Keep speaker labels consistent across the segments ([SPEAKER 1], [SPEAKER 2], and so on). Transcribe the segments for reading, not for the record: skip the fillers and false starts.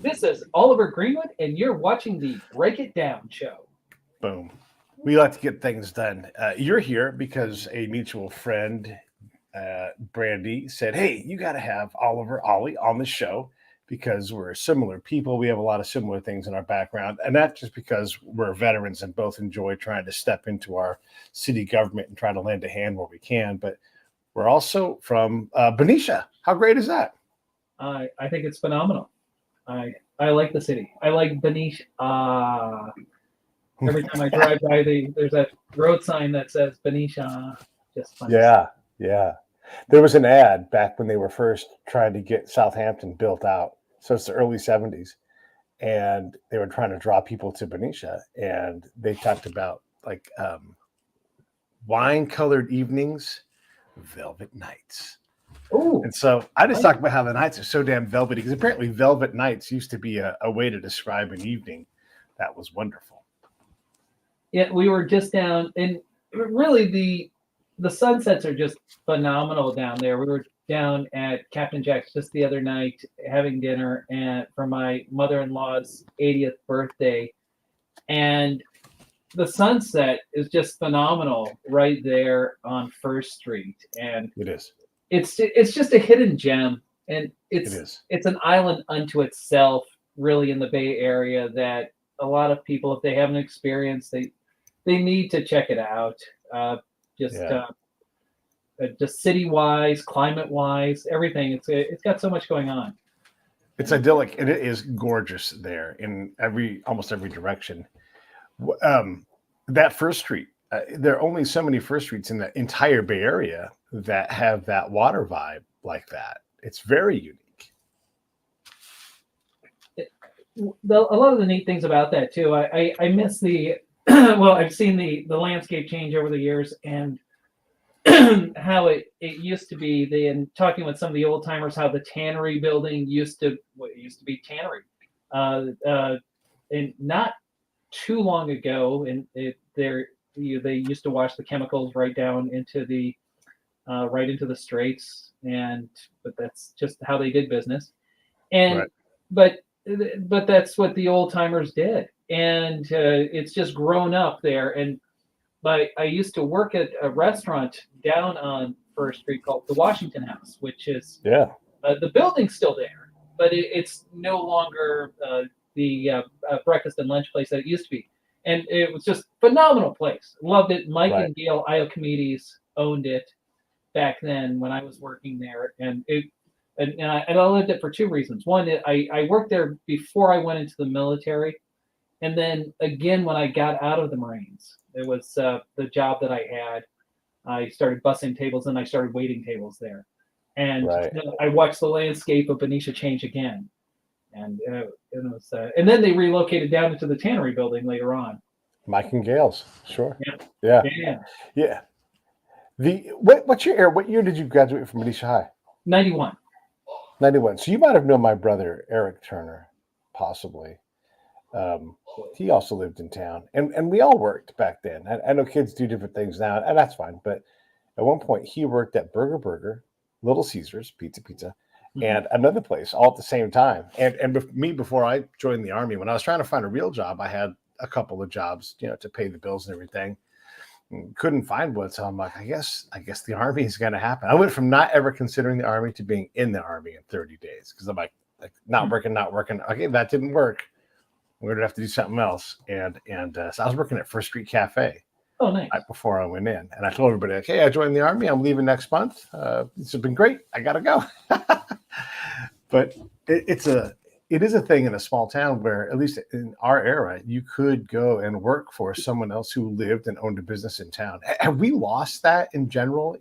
[SPEAKER 1] This is Oliver Greenwood, and you're watching the Break It Down show.
[SPEAKER 2] Boom. We like to get things done. You're here because a mutual friend, Brandy, said, "Hey, you got to have Oliver Ollie on the show because we're similar people. We have a lot of similar things in our background, and not just because we're veterans and both enjoy trying to step into our city government and try to lend a hand where we can, but we're also from Benicia. How great is that?"
[SPEAKER 1] I think it's phenomenal. I like the city. I like Benicia. Every time I drive by, there's that road sign that says Benicia. Just fun to see.
[SPEAKER 2] Yeah, yeah. There was an ad back when they were first trying to get Southampton built out. So it's the early 70s. And they were trying to draw people to Benicia. And they talked about like wine colored evenings, velvet nights.
[SPEAKER 1] Oh,
[SPEAKER 2] And so I just
[SPEAKER 1] nice.
[SPEAKER 2] talked about how the nights are so damn velvety because apparently velvet nights used to be a way to describe an evening that was wonderful.
[SPEAKER 1] Yeah, we were just down, and really the sunsets are just phenomenal down there. We were down at Captain Jack's just the other night having dinner and for my mother-in-law's 80th birthday, and the sunset is just phenomenal right there on First Street, and
[SPEAKER 2] It is.
[SPEAKER 1] it's just a hidden gem, and
[SPEAKER 2] It
[SPEAKER 1] it's
[SPEAKER 2] is.
[SPEAKER 1] it's an island unto itself, really in the Bay Area that a lot of people, if they haven't experienced, they need to check it out. Uh, just
[SPEAKER 2] Yeah.
[SPEAKER 1] uh, just city wise, climate wise, everything. It's got so much going on.
[SPEAKER 2] It's idyllic and it is gorgeous there in almost every direction. Um, that First Street, there are only so many First Streets in the entire Bay Area that have that water vibe like that. It's very unique.
[SPEAKER 1] A lot of the neat things about that too. I miss the well, I've seen the landscape change over the years, and how it used to be. Then talking with some of the old timers, how the tannery building used to be tannery, and not too long ago, and they used to wash the chemicals right into the straits, and but that's just how they did business. And
[SPEAKER 2] Right.
[SPEAKER 1] but but that's what the old timers did, and it's just grown up there. And but I used to work at a restaurant down on First Street called the Washington House, which is
[SPEAKER 2] Yeah.
[SPEAKER 1] the building's still there, but it's no longer the breakfast and lunch place that it used to be. And it was just phenomenal place. Loved it. Mike
[SPEAKER 2] Right.
[SPEAKER 1] and Gail Iocomedes owned it back then when I was working there, and I lived it for two reasons. One, I worked there before I went into the military, and then again when I got out of the Marines. It was the job that I had. I started bussing tables and I started waiting tables there, and
[SPEAKER 2] Right.
[SPEAKER 1] I watched the landscape of Benicia change again. And then they relocated down into the tannery building later on.
[SPEAKER 2] Mike and Gales. Sure.
[SPEAKER 1] Yeah,
[SPEAKER 2] Yeah.
[SPEAKER 1] yeah,
[SPEAKER 2] Yeah. What's your year? What year did you graduate from Benicia High?
[SPEAKER 1] 91.
[SPEAKER 2] 91. So you might have known my brother Eric Turner, possibly. Um, he also lived in town, and we all worked back then. I know kids do different things now, and that's fine. But at one point, he worked at Burger, Little Caesars, Pizza,
[SPEAKER 1] Mhm.
[SPEAKER 2] and another place all at the same time. Me before I joined the army, when I was trying to find a real job, I had a couple of jobs, to pay the bills and everything. And couldn't find one, so I'm like, I guess the army is going to happen. I went from not ever considering the army to being in the army in 30 days because I'm like not working, not working. Okay, that didn't work. We're gonna have to do something else. And so I was working at First Street Cafe
[SPEAKER 1] Oh, nice.
[SPEAKER 2] right before I went in, and I told everybody, like, "Hey, I joined the army. I'm leaving next month. This has been great. I gotta go." But it is a thing in a small town where, at least in our era, you could go and work for someone else who lived and owned a business in town. Have we lost that in general?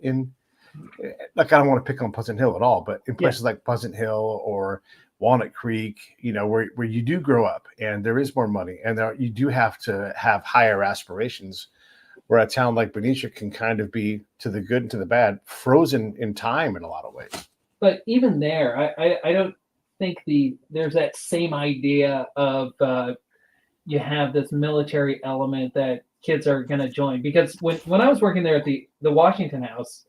[SPEAKER 2] Like, I don't want to pick on Pleasant Hill at all, but in
[SPEAKER 1] Yeah,
[SPEAKER 2] places like Pleasant Hill or Walnut Creek, where you do grow up and there is more money and you do have to have higher aspirations, where a town like Benicia can kind of be, to the good and to the bad, frozen in time in a lot of ways.
[SPEAKER 1] but even there, I don't think there's that same idea of you have this military element that kids are going to join, because when I was working there at the Washington House,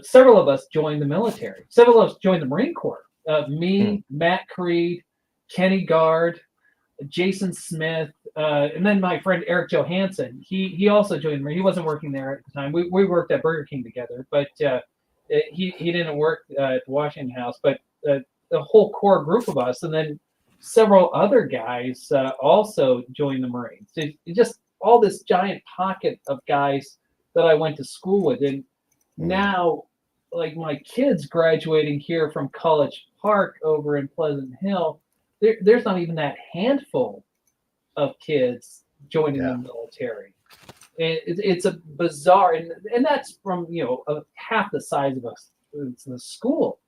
[SPEAKER 1] several of us joined the military. Several of us joined the Marine Corps.
[SPEAKER 2] Hmm.
[SPEAKER 1] Me, Matt Creed, Kenny Gard, Jason Smith, and then my friend Eric Johansson. He also joined me. He wasn't working there at the time. We worked at Burger King together, but he didn't work at the Washington House. But the whole core group of us, and then several other guys also joined the Marines. It just all this giant pocket of guys that I went to school with, and now like my kids graduating here from College Park over in Pleasant Hill, there's not even that handful of kids joining the military. It's a bizarre, and that's from half the size of us. It's the school.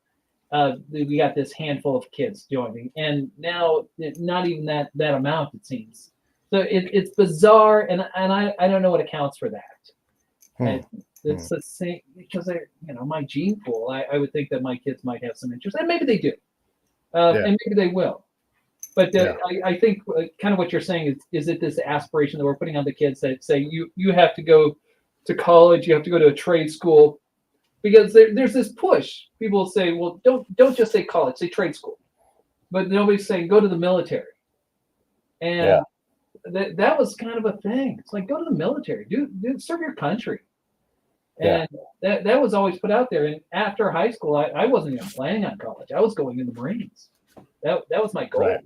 [SPEAKER 1] We got this handful of kids joining, and now not even that amount, it seems. So it's bizarre, and I don't know what accounts for that. It's the same because they're my gene pool. I would think that my kids might have some interest, and maybe they do, and maybe they will. But I think kind of what you're saying is it this aspiration that we're putting on the kids that say you have to go to college, you have to go to a trade school, because there's this push. People say, well, don't just say college, say trade school, but nobody's saying go to the military, and that was kind of a thing. It's like go to the military, do serve your country. And that was always put out there. And after high school, I wasn't even planning on college. I was going in the Marines. That was my goal. Right.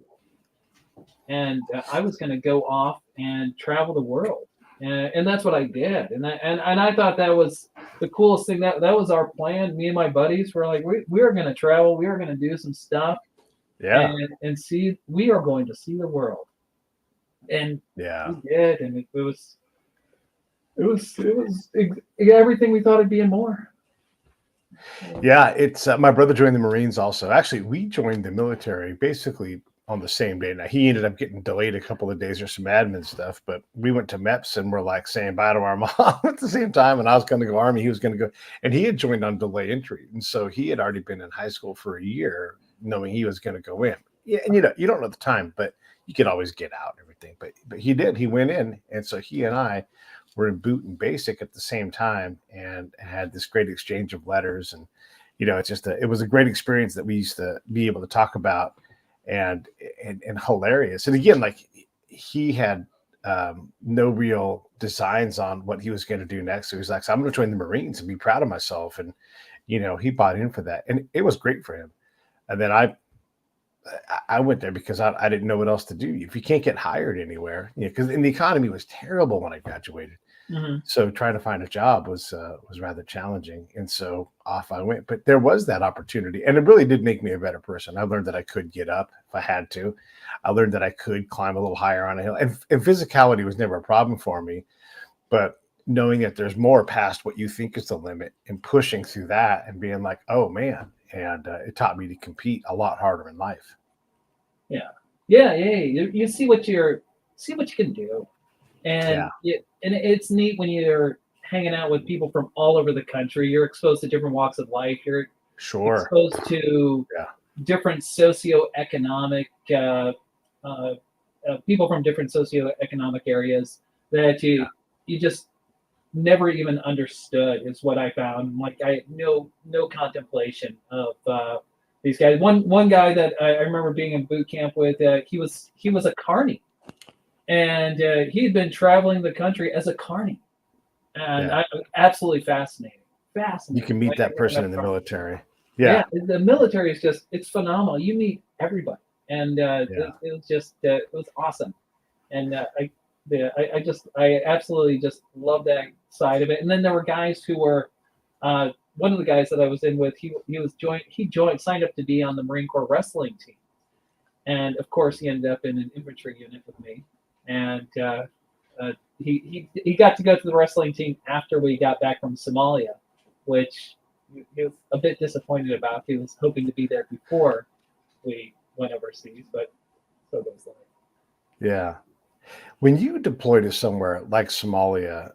[SPEAKER 1] And I was going to go off and travel the world. And that's what I did. And I thought that was the coolest thing. That was our plan. Me and my buddies were like, we are going to travel. We are going to do some stuff.
[SPEAKER 2] Yeah.
[SPEAKER 1] And see, we are going to see the world. And we did. And it was everything we thought it'd be and more.
[SPEAKER 2] Yeah, it's my brother joined the Marines also. Actually, we joined the military basically on the same day. Now, he ended up getting delayed a couple of days or some admin stuff, but we went to MEPS and we're like saying bye to our mom at the same time. And I was going to go Army. He was going to go. And he had joined on delay entry. And so he had already been in high school for a year knowing he was going to go in. Yeah, and you don't know the time, but you can always get out and everything. But he did. He went in. And so he and I were in boot and basic at the same time and had this great exchange of letters. And, it was a great experience that we used to be able to talk about and hilarious. And again, like he had no real designs on what he was going to do next. So he was like, so I'm going to join the Marines and be proud of myself. And, he bought in for that. And it was great for him. And then I went there because I didn't know what else to do. If you can't get hired anywhere, because the economy was terrible when I graduated. Mm-hmm. So trying to find a job was rather challenging. And so off I went. But there was that opportunity. And it really did make me a better person. I learned that I could get up if I had to. I learned that I could climb a little higher on a hill. And physicality was never a problem for me. But knowing that there's more past what you think is the limit and pushing through that and being like, oh, man. And it taught me to compete a lot harder in life.
[SPEAKER 1] Yeah. You see what you can do, and it's neat when you're hanging out with people from all over the country. You're exposed to different walks of life. You're exposed to different socioeconomic people from different socioeconomic areas that you just never even understood, is what I found. Like I had no contemplation of these guys. One guy that I remember being in boot camp with, he was a carny, and he'd been traveling the country as a carny, and absolutely fascinating. You
[SPEAKER 2] can meet that person in the military.
[SPEAKER 1] Yeah, the military is it's phenomenal. You meet everybody, and it was awesome, and I absolutely just love that side of it. And then there were guys who were, one of the guys that I was in with, he signed up to be on the Marine Corps wrestling team. And of course he ended up in an infantry unit with me. And he got to go to the wrestling team after we got back from Somalia, which he was a bit disappointed about. He was hoping to be there before we went overseas, but so goes life.
[SPEAKER 2] Yeah. When you deployed to somewhere like Somalia,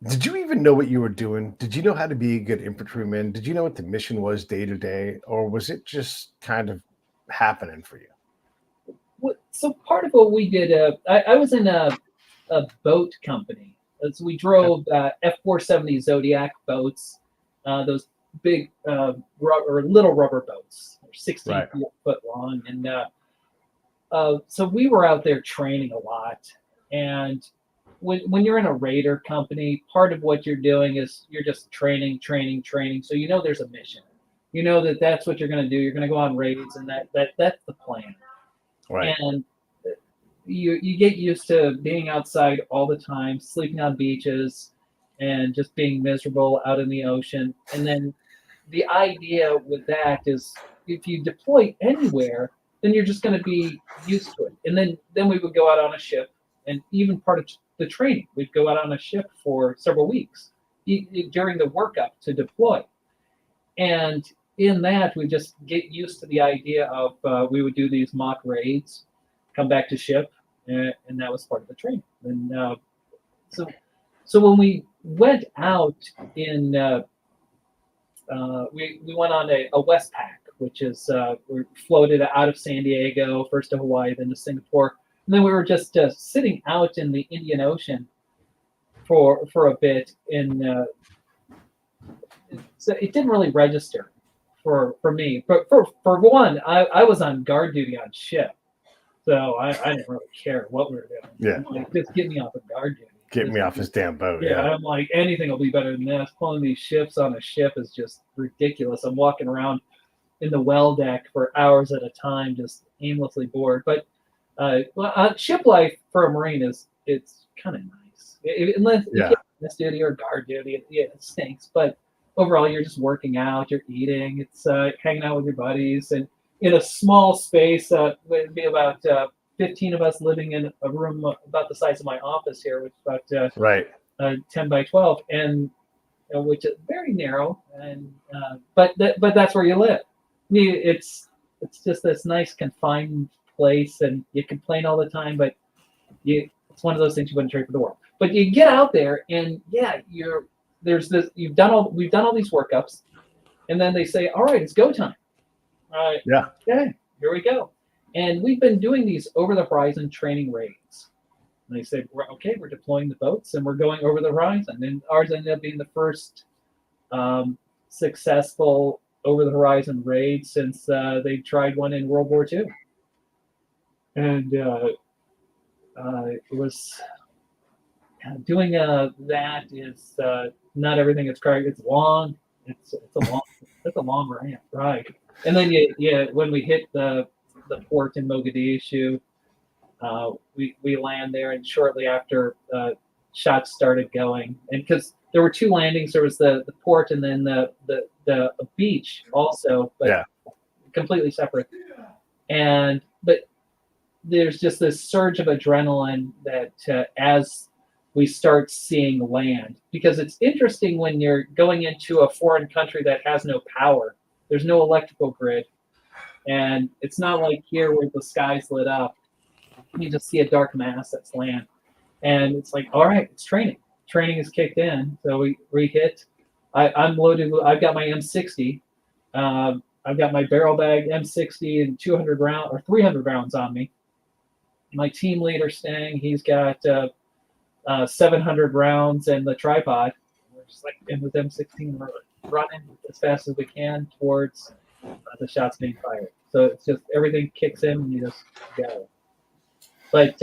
[SPEAKER 2] did you even know what you were doing? Did you know how to be a good infantryman? Did you know what the mission was day to day? Or was it just kind of happening for you?
[SPEAKER 1] So part of what we did, I was in a boat company. So we drove F-470 Zodiac boats, those big little rubber boats, 16 foot long. And so we were out there training a lot, and when you're in a raider company, part of what you're doing is you're just training, training, training. So you know there's a mission. You know that that's what you're going to do. You're going to go on raids, and that's the plan.
[SPEAKER 2] Right.
[SPEAKER 1] And you get used to being outside all the time, sleeping on beaches, and just being miserable out in the ocean. And then the idea with that is if you deploy anywhere, then you're just going to be used to it. And then we would go out on a ship, and even part of the training, we'd go out on a ship for several weeks during the workup to deploy. And in that, we just get used to the idea of we would do these mock raids, come back to ship, and that was part of the training. And so when we went out in we went on a Westpac, which is we floated out of San Diego, first to Hawaii, then to Singapore, and then we were just sitting out in the Indian Ocean for a bit. And so it didn't really register for me. But for one, I was on guard duty on ship, so I didn't really care what we were doing.
[SPEAKER 2] Yeah.
[SPEAKER 1] Like, just get me off of guard duty.
[SPEAKER 2] Get me off this damn boat.
[SPEAKER 1] Yeah,
[SPEAKER 2] Yeah.
[SPEAKER 1] I'm like, anything will be better than this. Pulling these ships on a ship is just ridiculous. I'm walking around in the well deck for hours at a time, just aimlessly bored. But ship life for a Marine it's kind of nice. Unless you get this duty or guard duty, it stinks. But overall, you're just working out, you're eating, it's hanging out with your buddies, and in a small space. It'd be about 15 of us living in a room about the size of my office here, which is about 10 by 12, and which is very narrow. And but that's where you live. It's just this nice confined place, and you complain all the time, but it's one of those things you wouldn't trade for the world. But you get out there, and we've done all these workups, and then they say, all right, it's go time. All right.
[SPEAKER 2] Yeah.
[SPEAKER 1] Okay, here we go. And we've been doing these over the horizon training raids. And they say, okay, we're deploying the boats and we're going over the horizon. And ours ended up being the first successful over the horizon raid since they tried one in World War II. And it was doing that is not everything. It's correct. It's long. It's a long ride. And then when we hit the port in Mogadishu, we land there, and shortly after shots started going, and because there were two landings, there was the port and then the beach also, but completely separate. But there's just this surge of adrenaline that as we start seeing land, because it's interesting when you're going into a foreign country that has no power. There's no electrical grid. And it's not like here where the sky's lit up. You just see a dark mass that's land. And it's like, all right, it's training. Training is kicked in. So we hit. I'm loaded. I've got my M60. I've got my barrel bag M60 and 200 rounds or 300 rounds on me. My team leader staying, he's got 700 rounds and the tripod. We're just like in with M16, we're running as fast as we can towards the shots being fired. So it's just everything kicks in and you just go. But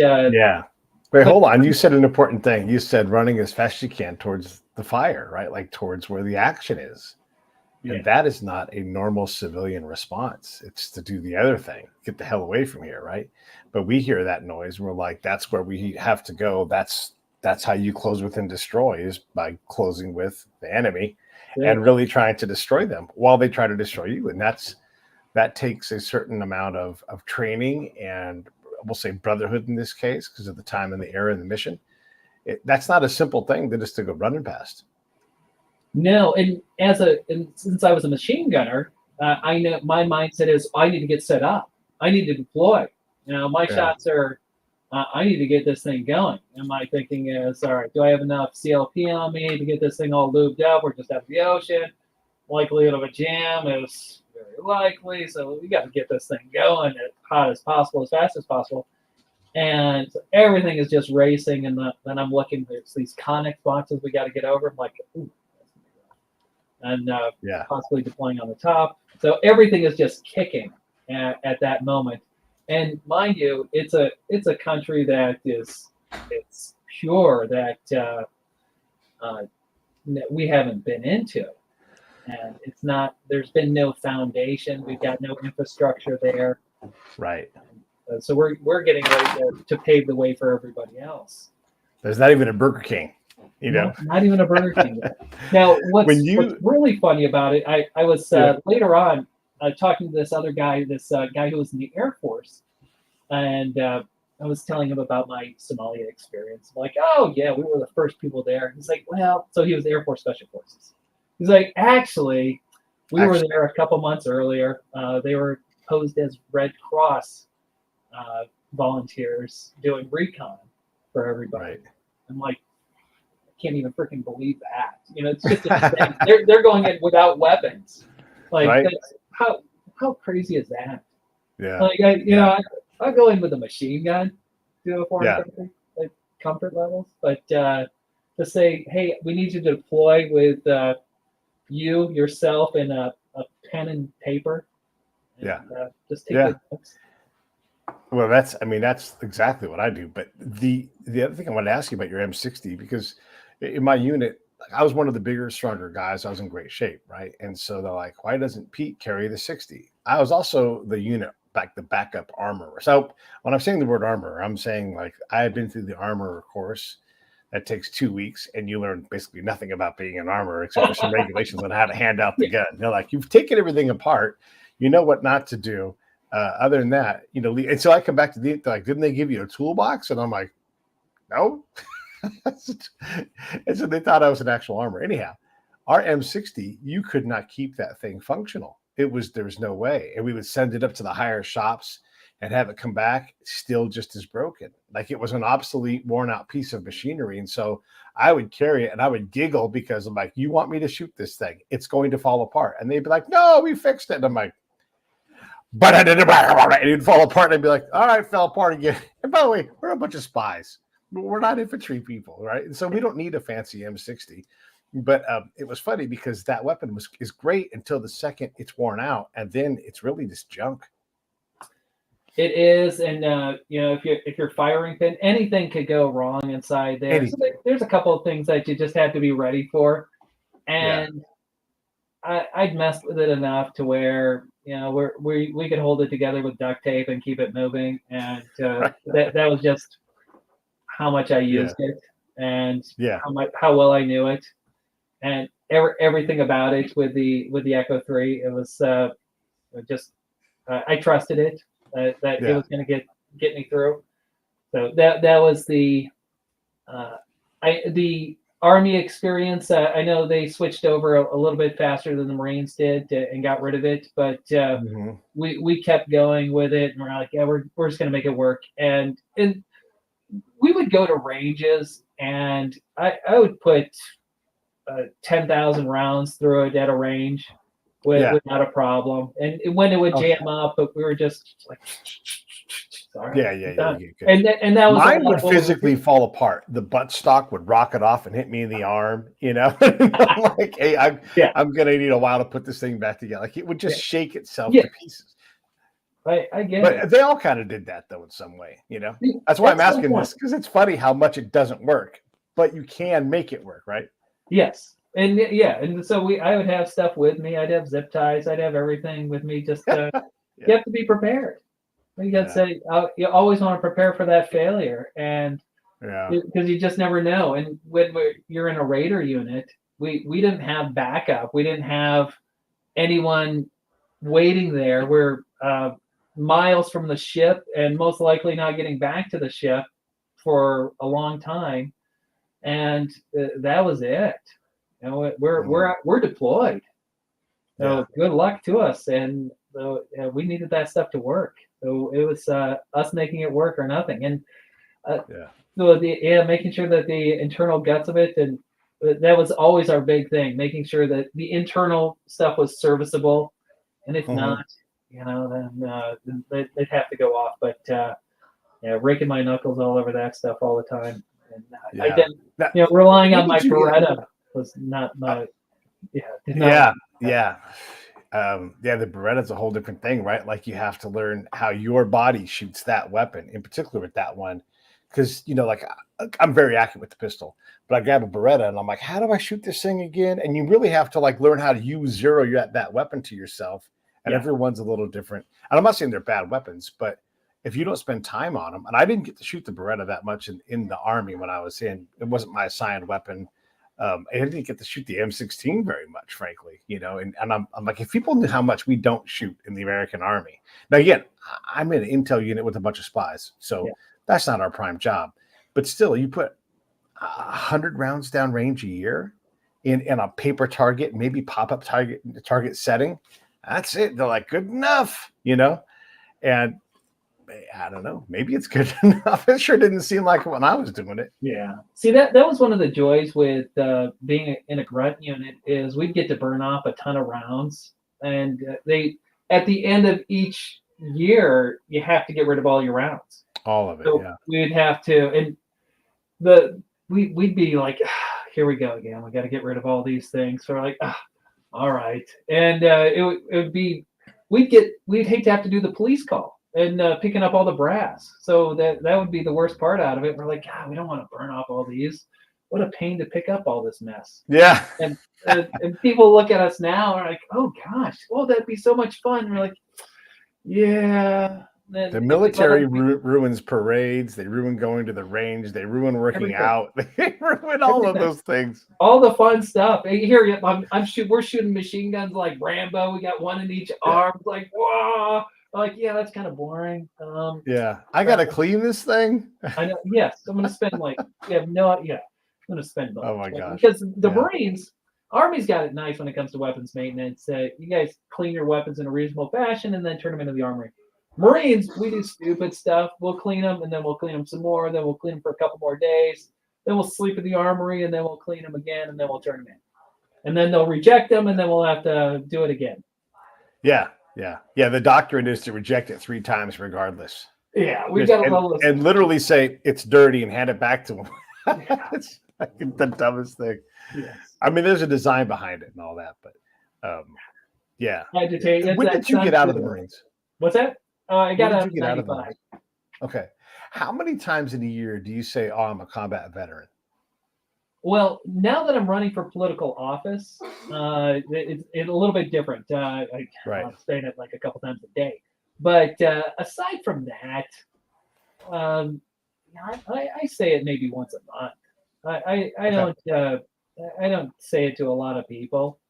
[SPEAKER 2] wait, hold on. You said an important thing. You said running as fast as you can towards the fire, right? Like towards where the action is. And that is not a normal civilian response. It's to do the other thing, get the hell away from here, right? But we hear that noise. We're like, that's where we have to go. That's how you close with and destroy, is by closing with the enemy and really trying to destroy them while they try to destroy you. And that takes a certain amount of training, and we'll say brotherhood in this case, because of the time and the era and the mission. That's not a simple thing to just to go running past.
[SPEAKER 1] No, and since I was a machine gunner, I know my mindset is I need to get set up. I need to deploy. My shots are I need to get this thing going. And my thinking is, all right, do I have enough CLP on me to get this thing all lubed up? We're just out of the ocean. Likelihood of a jam is very likely. So we got to get this thing going as hot as possible, as fast as possible. And so everything is just racing. And then I'm looking, there's these Connex boxes we got to get over. I'm like, ooh. And possibly deploying on the top. So everything is just kicking at that moment. And mind you, it's a country that it's pure that uh, we haven't been into, and it's not. There's been no foundation. We've got no infrastructure there.
[SPEAKER 2] Right.
[SPEAKER 1] So we're getting ready to pave the way for everybody else.
[SPEAKER 2] There's not even a Burger King, you know.
[SPEAKER 1] Not even a Burger King yet. Now, what's really funny about it, I was later on talking to this other guy, this guy who was in the Air Force, and I was telling him about my Somalia experience. I'm like, oh yeah, we were the first people there. He's like, well, so he was Air Force Special Forces. He's like, actually, we were there a couple months earlier. They were posed as Red Cross volunteers doing recon for everybody.
[SPEAKER 2] Right.
[SPEAKER 1] I'm like, I can't even freaking believe that. You know, it's just insane. they're going in without weapons. Like,
[SPEAKER 2] right.
[SPEAKER 1] That's, how crazy is that?
[SPEAKER 2] Yeah.
[SPEAKER 1] Like, I'll go in with a machine gun to a foreign country, like comfort levels. But to say, hey, we need you to deploy with you, yourself, and a pen and paper. And, just take good notes.
[SPEAKER 2] Well, that's exactly what I do. But the other thing I wanted to ask you about your M60, because in my unit, I was one of the bigger, stronger guys. I was in great shape, right? And so they're like, why doesn't Pete carry the 60? I was also the unit, the backup armorer. So when I'm saying the word armorer, I'm saying like I had been through the armorer course. That takes 2 weeks, and you learn basically nothing about being an armorer except for some regulations on how to hand out the gun. They're like, you've taken everything apart. You know what not to do. Other than that, you know, and so I come back to like, didn't they give you a toolbox? And I'm like, no. And so they thought I was an actual armor. Anyhow, our M60, you could not keep that thing functional. There was no way. And we would send it up to the higher shops and have it come back still just as broken. Like it was an obsolete, worn out piece of machinery. And so I would carry it and I would giggle because I'm like, you want me to shoot this thing? It's going to fall apart. And they'd be like, no, we fixed it. And I'm like, but I didn't, and it'd fall apart. And I'd be like, all right, fell apart again. And by the way, we're a bunch of spies. We're not infantry people, right? And so we don't need a fancy M60. But it was funny because that weapon is great until the second it's worn out, and then it's really just junk.
[SPEAKER 1] It is, and you know, if you're firing pin, anything could go wrong inside there. So there's a couple of things that you just have to be ready for, and I'd messed with it enough to where you know we could hold it together with duct tape and keep it moving, and that was just how much I used it, and how well I knew it, and everything about it with the Echo 3. It was just I trusted it. That it was going to get me through. So that was the Army experience. I know they switched over a little bit faster than the Marines did and got rid of it, but we kept going with it, and we're like, yeah, we're just going to make it work. And we would go to ranges, and I would put 10,000 rounds through it at a range. Without a problem, and when it would jam up, but we were just like, sorry, and that was
[SPEAKER 2] mine would physically fall apart. The butt stock would rocket off and hit me in the arm, you know. I'm like, hey, I'm gonna need a while to put this thing back together. Like it would just shake itself to pieces.
[SPEAKER 1] I get
[SPEAKER 2] but
[SPEAKER 1] it.
[SPEAKER 2] They all kind of did that though in some way, you know. That's why I'm asking this, because it's funny how much it doesn't work, but you can make it work, right?
[SPEAKER 1] Yes. And and so I would have stuff with me. I'd have zip ties. I'd have everything with me. Just you have to be prepared. You got to say you always want to prepare for that failure, and because you just never know. And when you're in a Raider unit, we didn't have backup. We didn't have anyone waiting there. We're miles from the ship, and most likely not getting back to the ship for a long time, and that was it. You know, we're deployed. So good luck to us, and we needed that stuff to work. So it was us making it work or nothing. And so making sure that the internal guts of it, and that was always our big thing, making sure that the internal stuff was serviceable, and if not, you know, then they'd have to go off. But raking my knuckles all over that stuff all the time, and I didn't, relying on my Beretta was not my
[SPEAKER 2] Yeah, the Beretta's a whole different thing, right? Like you have to learn how your body shoots that weapon, in particular with that one, because like I'm very accurate with the pistol, but I grab a Beretta and I'm like, how do I shoot this thing again? And you really have to like learn how to use that weapon to yourself, and
[SPEAKER 1] Yeah.
[SPEAKER 2] everyone's a little different. And I'm not saying they're bad weapons, but if you don't spend time on them, and I didn't get to shoot the Beretta that much in the Army when I was in, it wasn't my assigned weapon. I didn't get to shoot the M16 very much, frankly, and I'm like, if people knew how much we don't shoot in the American Army. Now, again, I'm in an intel unit with a bunch of spies, so that's not our prime job. But still, you put 100 rounds down range a year in a paper target, maybe pop-up target setting. That's it. They're like, good enough, and I don't know. Maybe it's good enough. It sure didn't seem like it when I was doing it.
[SPEAKER 1] Yeah. See, that was one of the joys with being in a grunt unit is we'd get to burn off a ton of rounds, and they at the end of each year you have to get rid of all your rounds.
[SPEAKER 2] All of it.
[SPEAKER 1] So
[SPEAKER 2] yeah.
[SPEAKER 1] we'd have to, and we'd be like, here we go again. We got to get rid of all these things. So we're like, all right, and it would be we'd hate to have to do the police call and picking up all the brass. So that would be the worst part out of it. We're like, God, we don't want to burn off all these. What a pain to pick up all this mess.
[SPEAKER 2] Yeah.
[SPEAKER 1] And people look at us now and are like, oh gosh, well that'd be so much fun. And we're like, yeah. Then
[SPEAKER 2] the military ruins parades. They ruin going to the range. They ruin working out. They ruin all of those things.
[SPEAKER 1] All the fun stuff. Here, we're shooting machine guns like Rambo. We got one in each arm. Like, whoa. Like, yeah, that's kind of boring.
[SPEAKER 2] Yeah, I gotta clean this thing.
[SPEAKER 1] I know. Yes, I'm gonna spend I'm gonna spend.
[SPEAKER 2] Oh my gosh!
[SPEAKER 1] Because the Marines, Army's got it nice when it comes to weapons maintenance. You guys clean your weapons in a reasonable fashion and then turn them into the armory. Marines, we do stupid stuff. We'll clean them and then we'll clean them some more. Then we'll clean them for a couple more days. Then we'll sleep in the armory and then we'll clean them again and then we'll turn them in. And then they'll reject them and then we'll have to do it again.
[SPEAKER 2] Yeah. The doctrine is to reject it 3 times regardless.
[SPEAKER 1] Yeah, we've got to level this.
[SPEAKER 2] And literally say it's dirty and hand it back to them. It's like the dumbest thing.
[SPEAKER 1] Yes.
[SPEAKER 2] I mean, there's a design behind it and all that, but yeah.
[SPEAKER 1] When
[SPEAKER 2] did you get out of the Marines?
[SPEAKER 1] What's that? I got out
[SPEAKER 2] of the Marines. Okay. How many times in a year do you say, "Oh, I'm a combat veteran"?
[SPEAKER 1] Well, now that I'm running for political office, it's a little bit different. I'm saying it like a couple times a day. But aside from that, I say it maybe once a month. I don't say it to a lot of people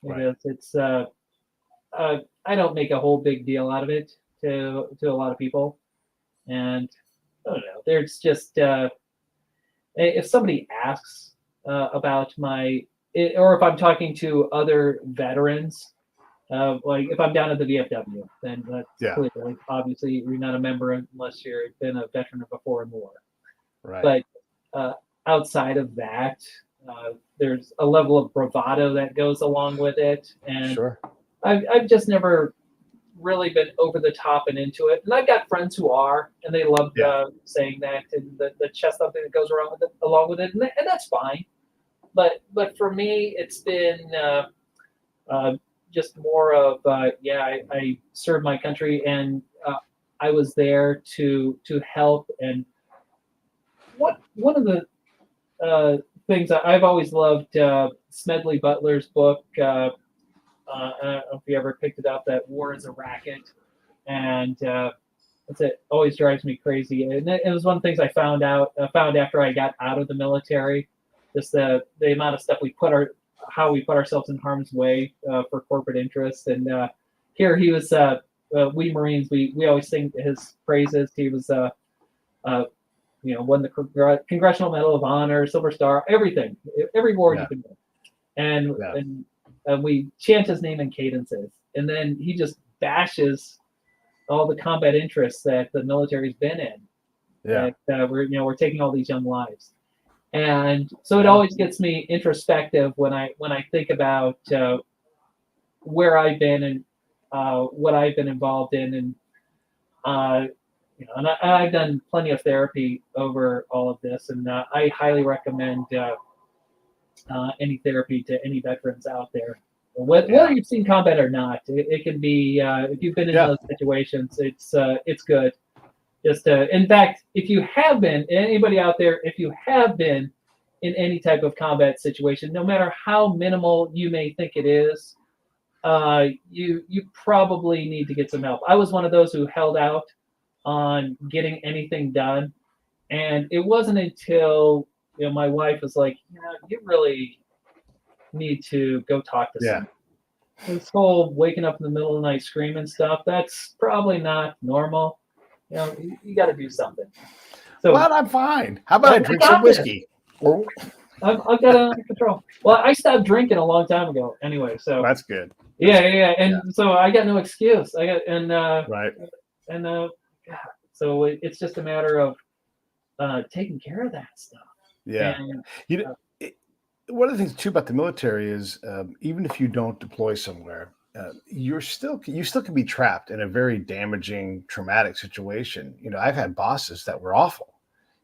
[SPEAKER 1] because it's I don't make a whole big deal out of it to a lot of people, and I don't know. There's just if somebody asks about or if I'm talking to other veterans, like if I'm down at the VFW, then that's clearly, obviously, you're not a member unless you've been a veteran before in war.
[SPEAKER 2] Right.
[SPEAKER 1] But outside of that, there's a level of bravado that goes along with it, and I've just never really been over the top and into it. And I've got friends who are, and they love saying that and the chest thumping that goes along with it, and that's fine. But for me, it's been just more of I served my country and I was there to help. And one of the things I've always loved, Smedley Butler's book. I don't know if you ever picked it up, that War is a Racket, and it always drives me crazy. And it was one of the things I found after I got out of the military, just the amount of stuff how we put ourselves in harm's way for corporate interests. And here he was, we Marines, we always sing his praises. He was, won the Congressional Medal of Honor, Silver Star, everything, every award you could win. And we chant his name in cadences, and then he just bashes all the combat interests that the military's been in.
[SPEAKER 2] Yeah,
[SPEAKER 1] that we're taking all these young lives, and so it always gets me introspective when I think about where I've been and what I've been involved in, and and I've done plenty of therapy over all of this, and I highly recommend any therapy to any veterans out there. Whether you've seen combat or not, it can be if you've been in those situations, it's good. Just in fact, if you have been, anybody out there, if you have been in any type of combat situation, no matter how minimal you may think it is, you probably need to get some help. I was one of those who held out on getting anything done, and it wasn't until my wife was like, you really need to go talk to someone. This whole waking up in the middle of the night screaming stuff, that's probably not normal. You got to do something. So,
[SPEAKER 2] well, I'm fine. How about I drink some whiskey?
[SPEAKER 1] I've got it under control. Well, I stopped drinking a long time ago anyway, so
[SPEAKER 2] that's good.
[SPEAKER 1] And so I got no excuse.
[SPEAKER 2] Right.
[SPEAKER 1] And so it's just a matter of taking care of that stuff.
[SPEAKER 2] Yeah. And, one of the things too about the military is even if you don't deploy somewhere, you still can be trapped in a very damaging, traumatic situation. I've had bosses that were awful,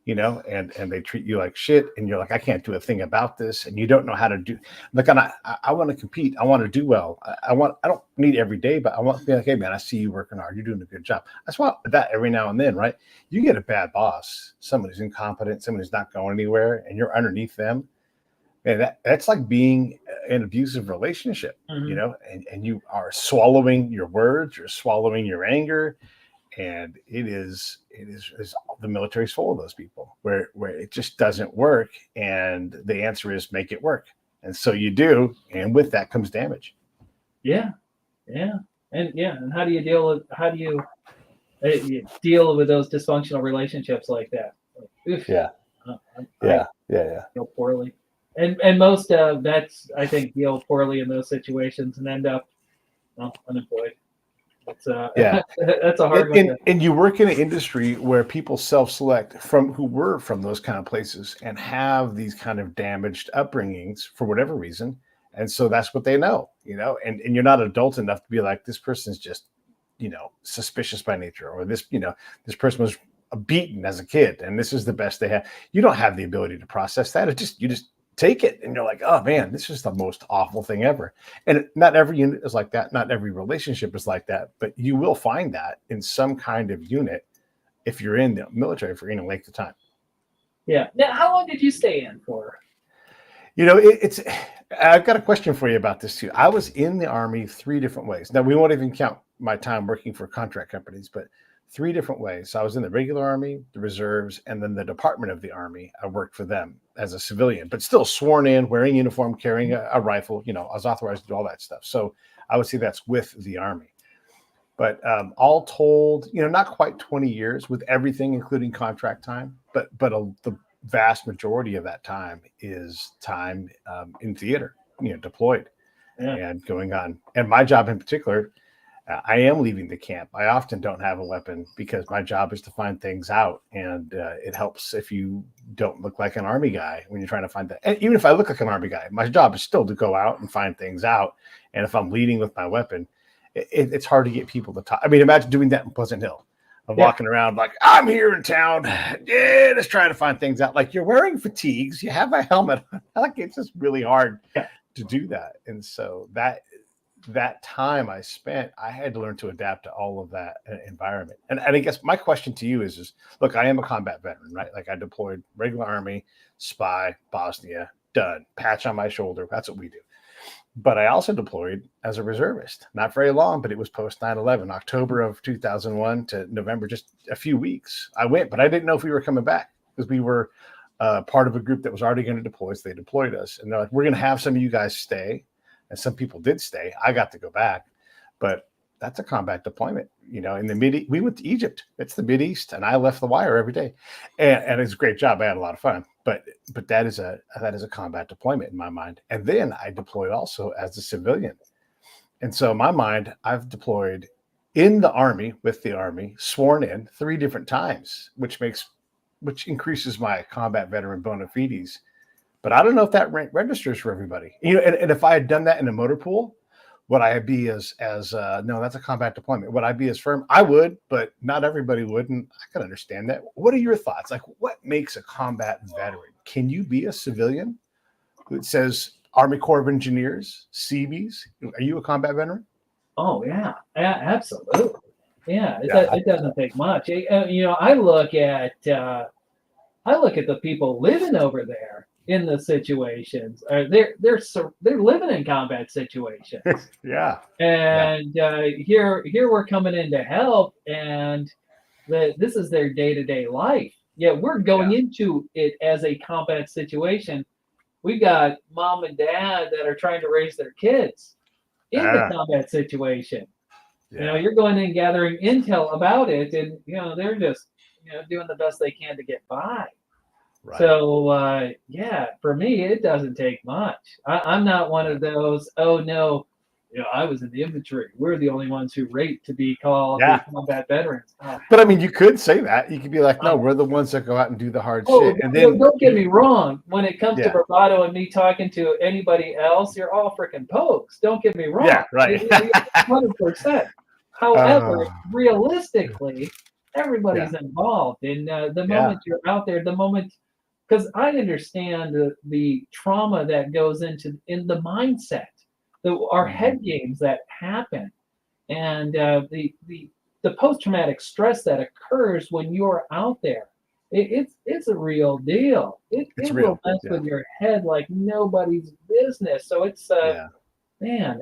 [SPEAKER 2] and they treat you like shit, and you're like, I can't do a thing about this, and you don't know how to do. Like, I want to compete, I want to do well. I don't need every day, but I want to be like, hey man, I see you working hard, you're doing a good job. I just want that every now and then, right? You get a bad boss, someone who's incompetent, someone who's not going anywhere, and you're underneath them. And that's like being in an abusive relationship, and you are swallowing your words, you're swallowing your anger, and it is the military's full of those people where it just doesn't work, and the answer is make it work, and so you do, and with that comes damage.
[SPEAKER 1] And how do you deal with those dysfunctional relationships like that? I feel poorly. And most vets, I think, deal poorly in those situations and end up unemployed. It's that's a hard one.
[SPEAKER 2] And you work in an industry where people self-select who were from those kind of places and have these kind of damaged upbringings for whatever reason, and so that's what they know, and you're not adult enough to be like, this person's just, suspicious by nature, or this person was beaten as a kid, and this is the best they have. You don't have the ability to process that. You just take it, and you're like, oh man, this is the most awful thing ever. And not every unit is like that. Not every relationship is like that, but you will find that in some kind of unit if you're in the military for any length of time.
[SPEAKER 1] Yeah. Now, how long did you stay in for?
[SPEAKER 2] I've got a question for you about this too. I was in the Army 3 different ways. Now, we won't even count my time working for contract companies, but 3 different ways. So I was in the regular Army, the reserves, and then the Department of the Army. I worked for them as a civilian, but still sworn in, wearing uniform, carrying a rifle. I was authorized to do all that stuff. So I would say that's with the Army. But all told, not quite 20 years with everything, including contract time, but the vast majority of that time is time in theater, deployed and going on. And my job in particular, I am leaving the camp. I often don't have a weapon because my job is to find things out. And it helps if you don't look like an Army guy when you're trying to find that. And even if I look like an Army guy, my job is still to go out and find things out. And if I'm leading with my weapon, it's hard to get people to talk. I mean, imagine doing that in Pleasant Hill. I'm walking around like, I'm here in town. Yeah, just trying to find things out. Like, you're wearing fatigues. You have a helmet on. Like, it's just really hard to do that. And so that time I spent, I had to learn to adapt to all of that environment. And I guess my question to you is, look, I am a combat veteran, right? Like, I deployed regular Army, spy, Bosnia, done, patch on my shoulder. That's what we do. But I also deployed as a reservist, not very long, but it was post 9/11, October of 2001 to November, just a few weeks. I went, but I didn't know if we were coming back because we were part of a group that was already going to deploy. So they deployed us, and they're like, we're going to have some of you guys stay. And some people did stay. I got to go back, but that's a combat deployment. In the we went to Egypt. It's the Mideast, and I left the wire every day, and it's a great job. I had a lot of fun, but that is a combat deployment in my mind. And then I deployed also as a civilian, and so in my mind, I've deployed in the Army with the Army, sworn in 3 different times, which increases my combat veteran bona fides. But I don't know if that registers for everybody. And if I had done that in a motor pool, would I be as no, that's a combat deployment. Would I be as firm? I would, but not everybody would. And I can understand that. What are your thoughts? Like, what makes a combat veteran? Can you be a civilian who says, Army Corps of Engineers, Seabees. Are you a combat veteran?
[SPEAKER 1] Oh yeah, absolutely. Yeah,
[SPEAKER 2] Yeah,
[SPEAKER 1] it doesn't take much. I look at the people living over there in the situations. They're living in combat situations,
[SPEAKER 2] yeah, yeah,
[SPEAKER 1] and here we're coming in to help, and this is their day to day life. Yeah, we're going
[SPEAKER 2] yeah,
[SPEAKER 1] into it as a combat situation. We got mom and dad that are trying to raise their kids in the
[SPEAKER 2] ah,
[SPEAKER 1] combat situation.
[SPEAKER 2] yeah.
[SPEAKER 1] You're going in gathering intel about it, and they're just doing the best they can to get by.
[SPEAKER 2] Right.
[SPEAKER 1] So yeah, for me, it doesn't take much. I'm not one
[SPEAKER 2] Yeah.
[SPEAKER 1] of those. Oh no, I was in the infantry. We're the only ones who rate to be called the
[SPEAKER 2] Yeah.
[SPEAKER 1] combat veterans. Oh
[SPEAKER 2] But I
[SPEAKER 1] hell
[SPEAKER 2] mean, you could say that. You could be like, no,
[SPEAKER 1] no.
[SPEAKER 2] we're the ones that go out and do the hard
[SPEAKER 1] Oh,
[SPEAKER 2] shit. And then,
[SPEAKER 1] don't get me wrong. When it comes to
[SPEAKER 2] yeah,
[SPEAKER 1] bravado and me talking to anybody else, you're all freaking pokes. Don't get me wrong.
[SPEAKER 2] yeah, right.
[SPEAKER 1] 100%. However,
[SPEAKER 2] uh,
[SPEAKER 1] realistically,
[SPEAKER 2] yeah,
[SPEAKER 1] everybody's involved. And the
[SPEAKER 2] yeah.
[SPEAKER 1] moment you're out there, the moment, because I understand the trauma that goes in the mindset, our
[SPEAKER 2] Mhm.
[SPEAKER 1] head games that happen, and the post traumatic stress that occurs when you're out there. It's a real deal.
[SPEAKER 2] It's
[SPEAKER 1] It will
[SPEAKER 2] real.
[SPEAKER 1] mess
[SPEAKER 2] Yeah,
[SPEAKER 1] with your head like nobody's business. So it's
[SPEAKER 2] yeah.
[SPEAKER 1] man,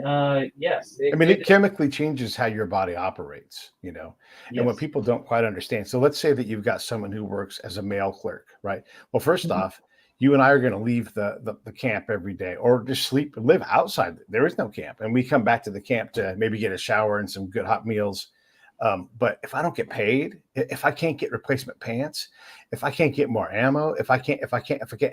[SPEAKER 1] yes,
[SPEAKER 2] I mean, it chemically changes how your body operates, and what
[SPEAKER 1] yes.
[SPEAKER 2] people don't quite understand. So let's say that you've got someone who works as a mail clerk, right? Well, first
[SPEAKER 1] Mhm.
[SPEAKER 2] off, you and I are going to leave the camp every day or just sleep and live outside. There is no camp. And we come back to the camp to maybe get a shower and some good hot meals. But if I don't get paid, if I can't get replacement pants, if I can't get more ammo, if I can't,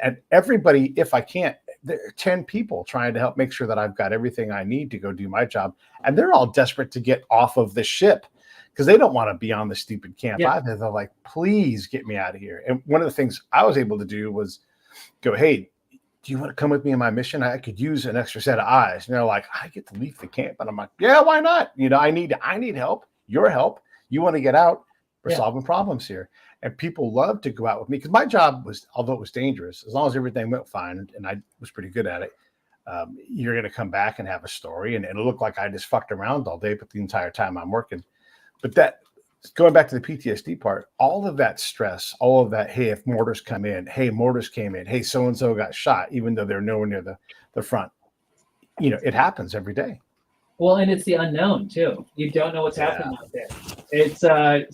[SPEAKER 2] and everybody, if I can't, there are 10 people trying to help make sure that I've got everything I need to go do my job. And they're all desperate to get off of the ship because they don't want to be on the stupid camp
[SPEAKER 1] Yeah,
[SPEAKER 2] either. They're like, please get me out of here. And one of the things I was able to do was go, hey, do you want to come with me in my mission? I could use an extra set of eyes. And they're like, I get to leave the camp. And I'm like, yeah, why not? I need help, your help. You want to get out? We're
[SPEAKER 1] yeah,
[SPEAKER 2] solving problems here. And people love to go out with me because my job was, although it was dangerous, as long as everything went fine and I was pretty good at it, you're going to come back and have a story and it'll look like I just fucked around all day, but the entire time I'm working. But that, going back to the PTSD part, all of that stress, all of that, hey, if mortars come in, hey, mortars came in, hey, so and so got shot, even though they're nowhere near the front, it happens every day.
[SPEAKER 1] well, and it's the unknown too. You don't know what's
[SPEAKER 2] Yeah.
[SPEAKER 1] happening out there. It's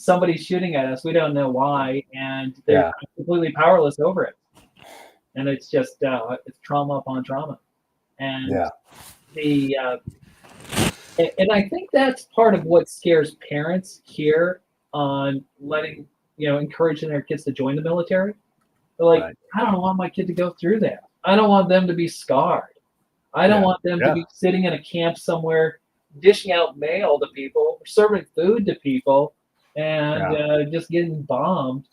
[SPEAKER 1] somebody shooting at us. We don't know why, and they're
[SPEAKER 2] Yeah.
[SPEAKER 1] completely powerless over it. And it's just it's trauma upon trauma. And
[SPEAKER 2] Yeah.
[SPEAKER 1] the and I think that's part of what scares parents here on letting encouraging their kids to join the military. They're like,
[SPEAKER 2] Right.
[SPEAKER 1] I don't want my kid to go through that. I don't want them to be scarred. I don't
[SPEAKER 2] Yeah.
[SPEAKER 1] want them to
[SPEAKER 2] Yeah.
[SPEAKER 1] be sitting in a camp somewhere dishing out mail to people, serving food to people, and
[SPEAKER 2] Yeah.
[SPEAKER 1] just getting bombed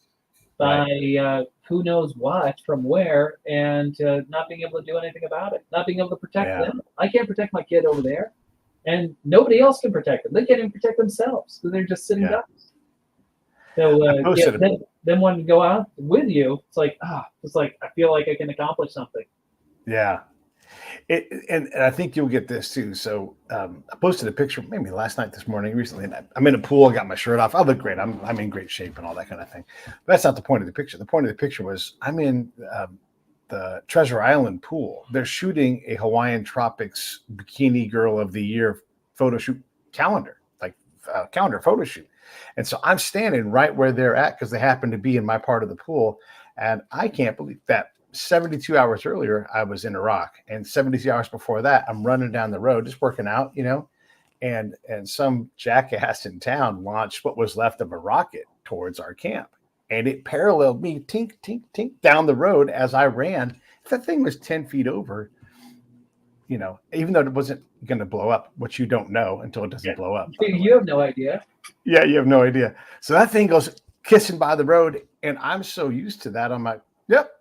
[SPEAKER 1] by
[SPEAKER 2] Right.
[SPEAKER 1] who knows what from where, and not being able to do anything about it, not being able to protect
[SPEAKER 2] Yeah.
[SPEAKER 1] them. I can't protect my kid over there, and nobody else can protect them. They can't even protect themselves, so they're just sitting
[SPEAKER 2] Yeah.
[SPEAKER 1] ducks. So
[SPEAKER 2] I
[SPEAKER 1] yeah,
[SPEAKER 2] posted a
[SPEAKER 1] then wanting to go out with you, it's like I feel like I can accomplish something.
[SPEAKER 2] yeah. And I think you'll get this too. So I posted a picture maybe last night, this morning, recently. And I'm in a pool. I got my shirt off. I look great. I'm in great shape and all that kind of thing. But that's not the point of the picture. The point of the picture was I'm in the Treasure Island pool. They're shooting a Hawaiian Tropics Bikini Girl of the Year photo shoot calendar, like calendar photo shoot. And so I'm standing right where they're at because they happen to be in my part of the pool. And I can't believe that 72 hours earlier, I was in Iraq. And 72 hours before that, I'm running down the road, just working out, and some jackass in town launched what was left of a rocket towards our camp. And it paralleled me, tink, tink, tink, down the road as I ran. If that thing was 10 feet over, even though it wasn't going to blow up, which you don't know until it doesn't
[SPEAKER 1] Yeah,
[SPEAKER 2] blow up, by the way.
[SPEAKER 1] you have no idea.
[SPEAKER 2] Yeah, you have no idea. So that thing goes kissing by the road. And I'm so used to that. I'm like, yep.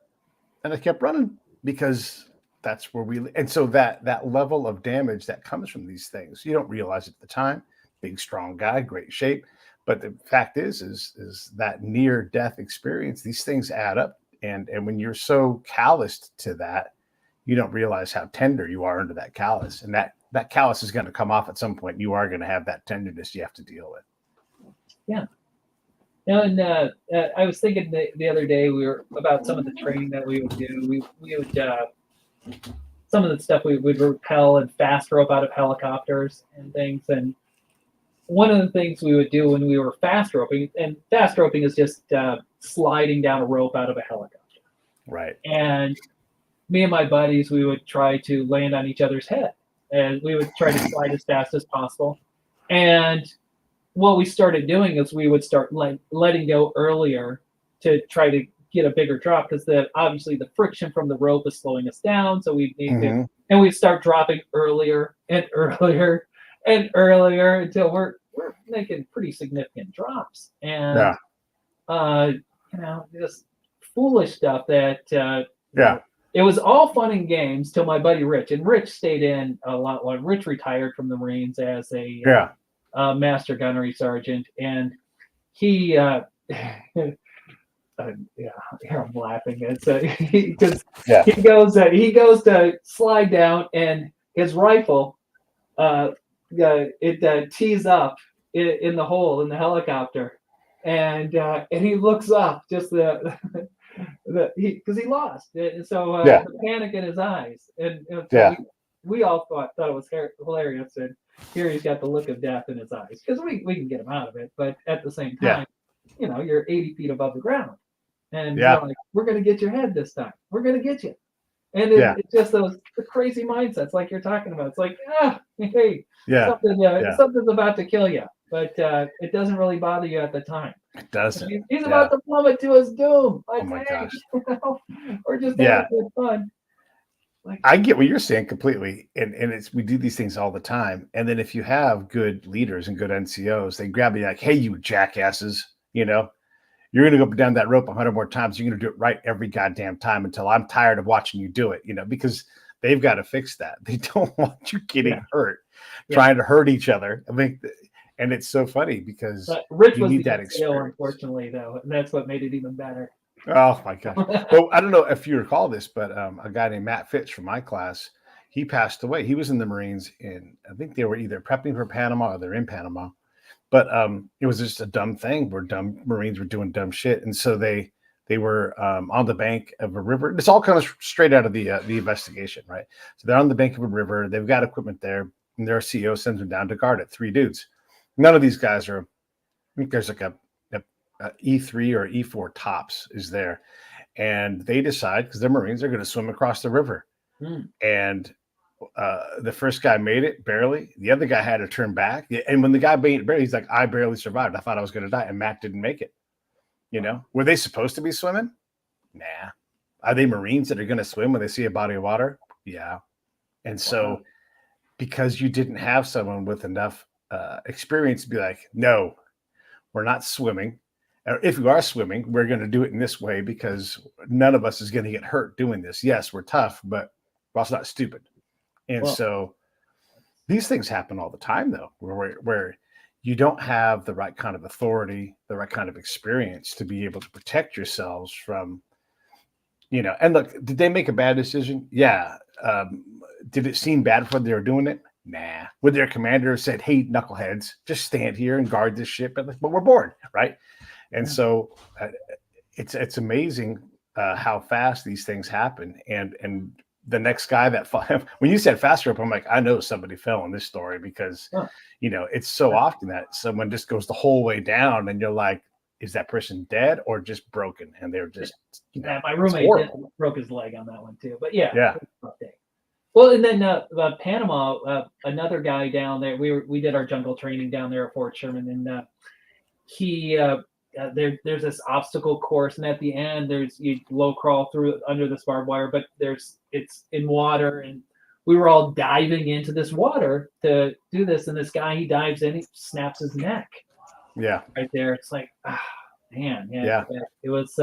[SPEAKER 2] And I kept running because that's where and so that level of damage that comes from these things, you don't realize it at the time. Big, strong guy, great shape. But the fact is that near death experience, these things add up. And when you're so calloused to that, you don't realize how tender you are under that callus, and that callus is going to come off at some point. You are going to have that tenderness you have to deal with.
[SPEAKER 1] Yeah. And I was thinking the other day we were about some of the training that we would do. We would some of the stuff we would rappel and fast rope out of helicopters and things. And one of the things we would do when we were fast roping, and fast roping is just sliding down a rope out of a helicopter.
[SPEAKER 2] Right.
[SPEAKER 1] And me and my buddies, we would try to land on each other's head, and we would try to slide as fast as possible. And what we started doing is we would start letting go earlier to try to get a bigger drop, because obviously the friction from the rope is slowing us down. So we need to, and we start dropping earlier and earlier and earlier until we're making pretty significant drops. And just foolish stuff that it was all fun and games till my buddy Rich, and Rich stayed in a lot longer. Rich retired from the Marines as a master gunnery sergeant, and he I'm laughing. It's because he goes to slide down, and his rifle it tees up in the hole in the helicopter, and he looks up just because he lost, and so the panic in his eyes, and we all thought it was hilarious, and here he's got the look of death in his eyes, because we can get him out of it, but at the same time, you're 80 feet above the ground, and you're like, we're going to get your head this time. We're going to get you. And it's just the crazy mindsets like you're talking about. It's like, hey, something's about to kill you, but it doesn't really bother you at the time.
[SPEAKER 2] It doesn't.
[SPEAKER 1] He's about to plummet to his doom.
[SPEAKER 2] Oh my gosh.
[SPEAKER 1] We're just having good fun.
[SPEAKER 2] I get what you're saying completely, and we do these things all the time. And then if you have good leaders and good NCOs, they grab you like, "Hey, you jackasses, you're going to go down that rope 100 more times. You're going to do it right every goddamn time until I'm tired of watching you do it." Because they've got to fix that. They don't want you getting hurt, trying to hurt each other. I mean, and it's so funny because
[SPEAKER 1] Rich
[SPEAKER 2] you
[SPEAKER 1] was
[SPEAKER 2] need
[SPEAKER 1] the
[SPEAKER 2] that
[SPEAKER 1] NCO,
[SPEAKER 2] experience.
[SPEAKER 1] unfortunately, though, and that's what made it even better.
[SPEAKER 2] Oh my gosh. Well, I don't know if you recall this, but a guy named Matt Fitch from my class, he passed away. He was in the Marines, and I think they were either prepping for Panama or they're in Panama. But it was just a dumb thing where dumb Marines were doing dumb shit. And so they were on the bank of a river. It's all kind of straight out of the investigation, right? So they're on the bank of a river. They've got equipment there, and their CEO sends them down to guard it. 3 dudes. None of these guys are, I think there's like a E3 or E4 tops is there. And they decide, because they're Marines, they're going to swim across the river. And the first guy made it barely. The other guy had to turn back. And when the guy made it barely, he's like, "I barely survived. I thought I was going to die." And Matt didn't make it. Were they supposed to be swimming? Nah. Are they Marines that are going to swim when they see a body of water? Yeah. And so because you didn't have someone with enough experience to be like, "No, we're not swimming. If you are swimming, we're going to do it in this way because none of us is going to get hurt doing this. Yes, we're tough, but we're also not stupid." And so these things happen all the time, though, where you don't have the right kind of authority, the right kind of experience to be able to protect yourselves from, and look, did they make a bad decision? Yeah. Did it seem bad when they were doing it? Nah. Would their commander have said, "Hey, knuckleheads, just stand here and guard this ship," but we're bored, right? And so it's amazing how fast these things happen. And the next guy that when you said fast rope, I'm like, I know somebody fell in this story because, it's so often that someone just goes the whole way down and you're like, is that person dead or just broken? And they're just,
[SPEAKER 1] my roommate broke his leg on that one too, but yeah. Well, and then Panama, another guy down there, we did our jungle training down there at Fort Sherman, and he there's this obstacle course, and at the end you low crawl through under this barbed wire, but it's in water, and we were all diving into this water to do this, and this guy, he dives in, he snaps his neck.
[SPEAKER 2] Yeah.
[SPEAKER 1] Right there. It's like, man. Yeah. It was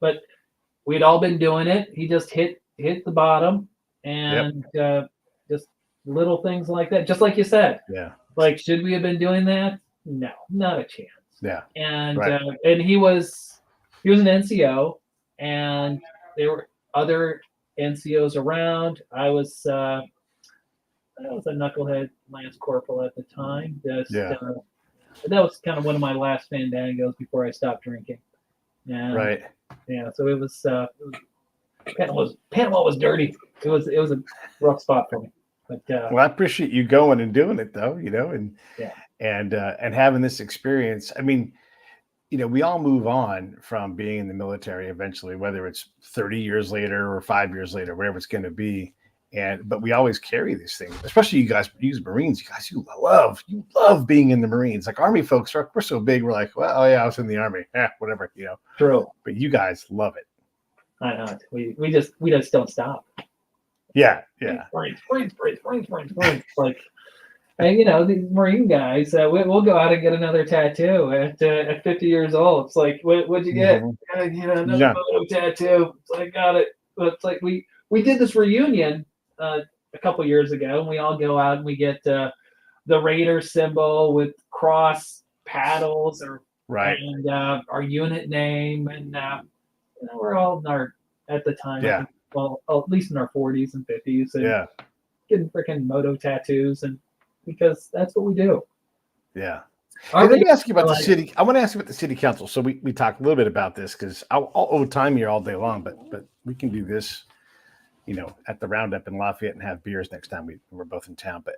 [SPEAKER 1] but we'd all been doing it. He just hit the bottom, and just little things like that. Just like you said.
[SPEAKER 2] Yeah.
[SPEAKER 1] Like, should we have been doing that? No, not a chance.
[SPEAKER 2] Yeah.
[SPEAKER 1] And and he was an NCO, and there were other NCOs around. I was a knucklehead lance corporal at the time. That was kind of one of my last fandangos before I stopped drinking. And
[SPEAKER 2] Right.
[SPEAKER 1] yeah, so it was Panama was dirty. It was a rough spot for me. But
[SPEAKER 2] Well, I appreciate you going and doing it though, and
[SPEAKER 1] yeah,
[SPEAKER 2] and having this experience. I mean, we all move on from being in the military eventually, whether it's 30 years later or 5 years later, whatever it's going to be. But we always carry these things, especially you guys, you Marines. You guys, you love being in the Marines. Like Army folks, we're so big. We're like, well, oh yeah, I was in the Army. Yeah, whatever,
[SPEAKER 1] true.
[SPEAKER 2] But you guys love it.
[SPEAKER 1] I know. We just don't stop.
[SPEAKER 2] Yeah.
[SPEAKER 1] Marines. Like, and these Marine guys, we'll go out and get another tattoo at 50 years old. It's like, what'd you get? Another photo tattoo. It's like, got it. But it's like we did this reunion a couple years ago, and we all go out and we get the Raider symbol with cross paddles, and our unit name, and we're all at the time.
[SPEAKER 2] Yeah.
[SPEAKER 1] I think, well, at least in our 40s and 50s, and getting freaking moto tattoos, and because that's what we do.
[SPEAKER 2] Yeah. Let me ask you about the city. I want to ask you about the city council. So we talked a little bit about this because I'll owe time here all day long, but we can do this, at the Roundup in Lafayette and have beers next time we're both in town. But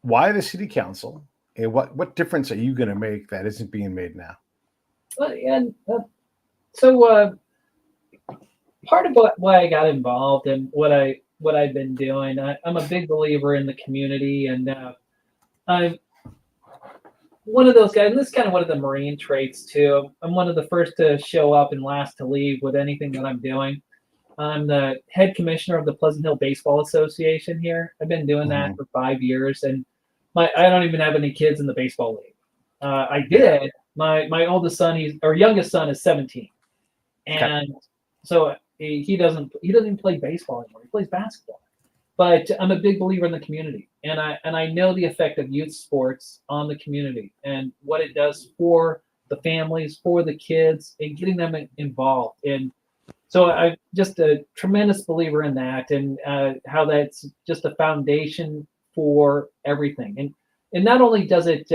[SPEAKER 2] why the city council, and what difference are you going to make that isn't being made now?
[SPEAKER 1] So part of why I got involved and what I've been doing, I'm a big believer in the community, and I'm one of those guys, and this is kind of one of the Marine traits too. I'm one of the first to show up and last to leave with anything that I'm doing. I'm the head commissioner of the Pleasant Hill Baseball Association here. I've been doing that for 5 years, and I don't even have any kids in the baseball league. I did. My oldest son, youngest son is 17, and so he doesn't even play baseball anymore. He plays basketball. But I'm a big believer in the community, and I know the effect of youth sports on the community and what it does for the families, for the kids, and getting them involved. And so I'm just a tremendous believer in that, and how that's just a foundation for everything. And not only does it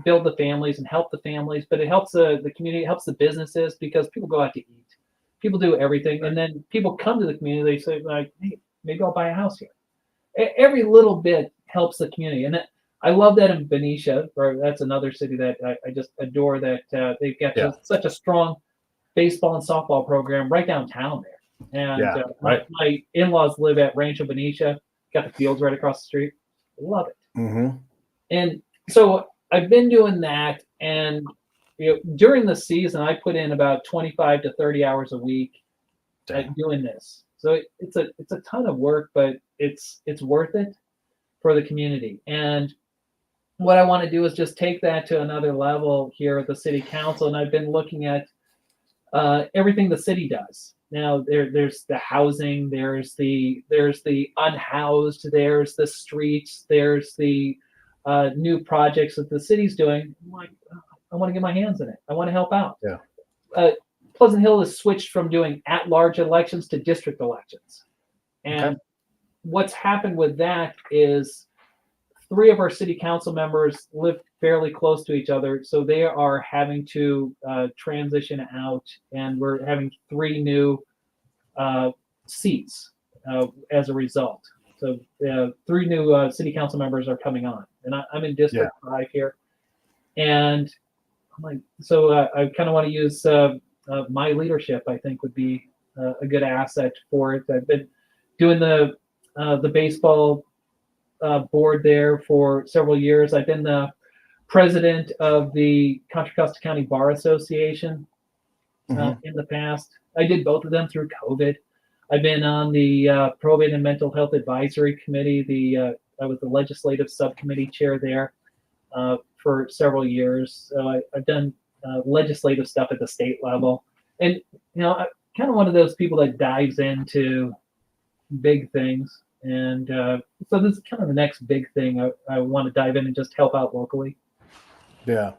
[SPEAKER 1] build the families and help the families, but it helps the community, it helps the businesses, because people go out to eat, people do everything, and then people come to the community. They say, like, hey, maybe I'll buy a house here. Every little bit helps the community, and I love that in Benicia. Or that's another city that I just adore. That they've got such a strong baseball and softball program right downtown there. And my in-laws live at Rancho Benicia. Got the fields right across the street. Love it.
[SPEAKER 2] Mm-hmm.
[SPEAKER 1] And so I've been doing that, and during the season, I put in about 25 to 30 hours a week at doing this. So it's a ton of work, but it's worth it for the community. And what I want to do is just take that to another level here at the city council. And I've been looking at everything the city does. Now there's the housing, there's the unhoused, there's the streets, there's the new projects that the city's doing. I'm like, I want to get my hands in it. I want to help out.
[SPEAKER 2] Yeah.
[SPEAKER 1] Pleasant Hill has switched from doing at-large elections to district elections. And what's happened with that is 3 of our city council members live fairly close to each other. So they are having to transition out, and we're having 3 new seats as a result. So 3 new city council members are coming on, and I'm in District 5 here. And I'm like, so I kind of want to use my leadership. I think would be a good asset for it. I've been doing the baseball board there for several years. I've been the president of the Contra Costa County Bar Association in the past. I did both of them through COVID. I've been on the Probate and Mental Health Advisory Committee. I was the legislative subcommittee chair there for several years. So I've done legislative stuff at the state level. And, I'm kind of one of those people that dives into big things. And so this is kind of the next big thing I want to dive in and just help out locally.
[SPEAKER 2] Yeah.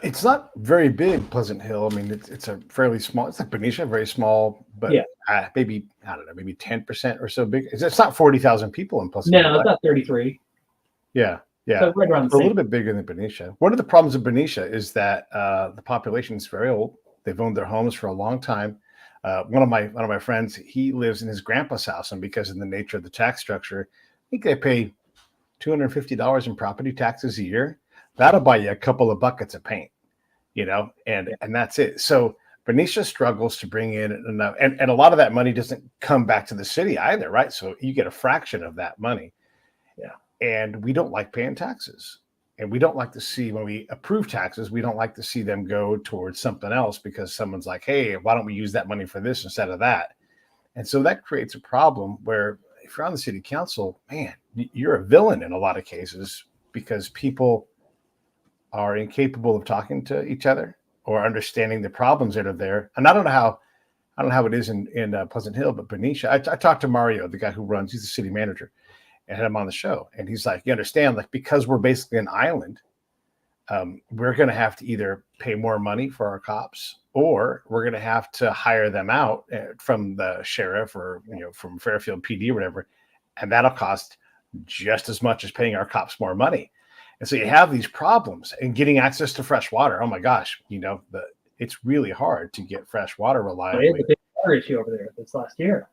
[SPEAKER 2] It's not very big, Pleasant Hill. I mean, it's a fairly small, it's like Benicia, very small but
[SPEAKER 1] Yeah.
[SPEAKER 2] maybe, I don't know, maybe 10% or so big. It's not 40,000 people in Pleasant
[SPEAKER 1] No,
[SPEAKER 2] Hill.
[SPEAKER 1] it's about 33.
[SPEAKER 2] Yeah,
[SPEAKER 1] So
[SPEAKER 2] yeah.
[SPEAKER 1] right around the
[SPEAKER 2] So a
[SPEAKER 1] same.
[SPEAKER 2] little bit bigger than Benicia. One of the problems of Benicia is that the population is very old. They've owned their homes for a long time. One of my friends, he lives in his grandpa's house, and because of the nature of the tax structure, I think they pay $250 in property taxes a year. That'll buy you a couple of buckets of paint,
[SPEAKER 1] Yeah.
[SPEAKER 2] and that's it. So Benicia struggles to bring in enough, and a lot of that money doesn't come back to the city either, right? So you get a fraction of that money.
[SPEAKER 1] Yeah.
[SPEAKER 2] And we don't like paying taxes. And we don't like to see, when we approve taxes, we don't like to see them go towards something else because someone's like, hey, why don't we use that money for this instead of that? And so that creates a problem where if you're on the city council, man, you're a villain in a lot of cases because people are incapable of talking to each other or understanding the problems that are there. And I don't know how it is in Pleasant Hill, but Benicia, I talked to Mario, the guy who runs, he's the city manager, and had him on the show. And he's like, you understand, like, because we're basically an island, we're going to have to either pay more money for our cops or we're going to have to hire them out from the sheriff or, from Fairfield PD or whatever. And that'll cost just as much as paying our cops more money. And so you have these problems and getting access to fresh water. Oh my gosh, it's really hard to get fresh water
[SPEAKER 1] They had
[SPEAKER 2] reliably.
[SPEAKER 1] a big water issue over there this last year.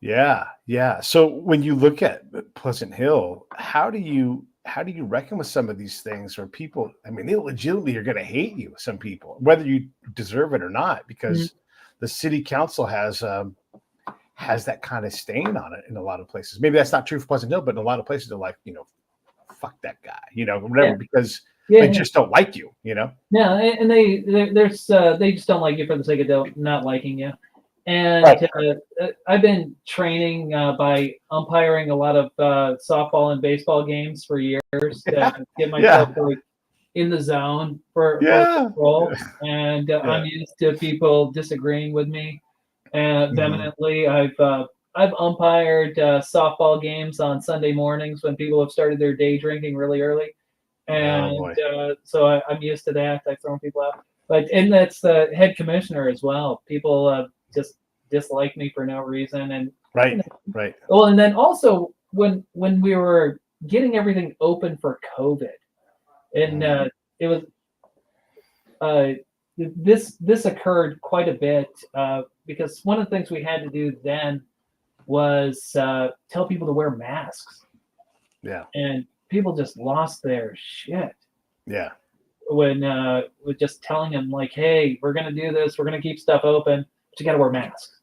[SPEAKER 2] Yeah, yeah. So when you look at Pleasant Hill, how do you reckon with some of these things where people, I mean, they legitimately are going to hate you, some people, whether you deserve it or not, because the city council has that kind of stain on it in a lot of places. Maybe that's not true for Pleasant Hill, but in a lot of places they're like, fuck that guy, whatever,
[SPEAKER 1] Yeah.
[SPEAKER 2] because
[SPEAKER 1] Yeah,
[SPEAKER 2] they
[SPEAKER 1] yeah.
[SPEAKER 2] just don't like you,
[SPEAKER 1] Yeah, and they just don't like you for the sake of not liking you. And
[SPEAKER 2] Right.
[SPEAKER 1] I've been training by umpiring a lot of softball and baseball games for years
[SPEAKER 2] Yeah.
[SPEAKER 1] to get
[SPEAKER 2] Yeah.
[SPEAKER 1] myself like in the zone for this
[SPEAKER 2] Yeah.
[SPEAKER 1] role. And
[SPEAKER 2] Yeah.
[SPEAKER 1] I'm used to people disagreeing with me
[SPEAKER 2] Mhm.
[SPEAKER 1] vehemently. I've umpired softball games on Sunday mornings when people have started their day drinking really early,
[SPEAKER 2] Oh
[SPEAKER 1] and
[SPEAKER 2] boy.
[SPEAKER 1] so I'm used to that. I've thrown people out, and that's the head commissioner as well. People just dislike me for no reason, and
[SPEAKER 2] Right. Right.
[SPEAKER 1] well, and then also when we were getting everything open for COVID, and it was uh, this occurred quite a bit because one of the things we had to do then was tell people to wear masks,
[SPEAKER 2] Yeah.
[SPEAKER 1] and people just lost their shit
[SPEAKER 2] Yeah.
[SPEAKER 1] when with just telling them like, hey, we're gonna do this, we're gonna keep stuff open, but you gotta wear masks.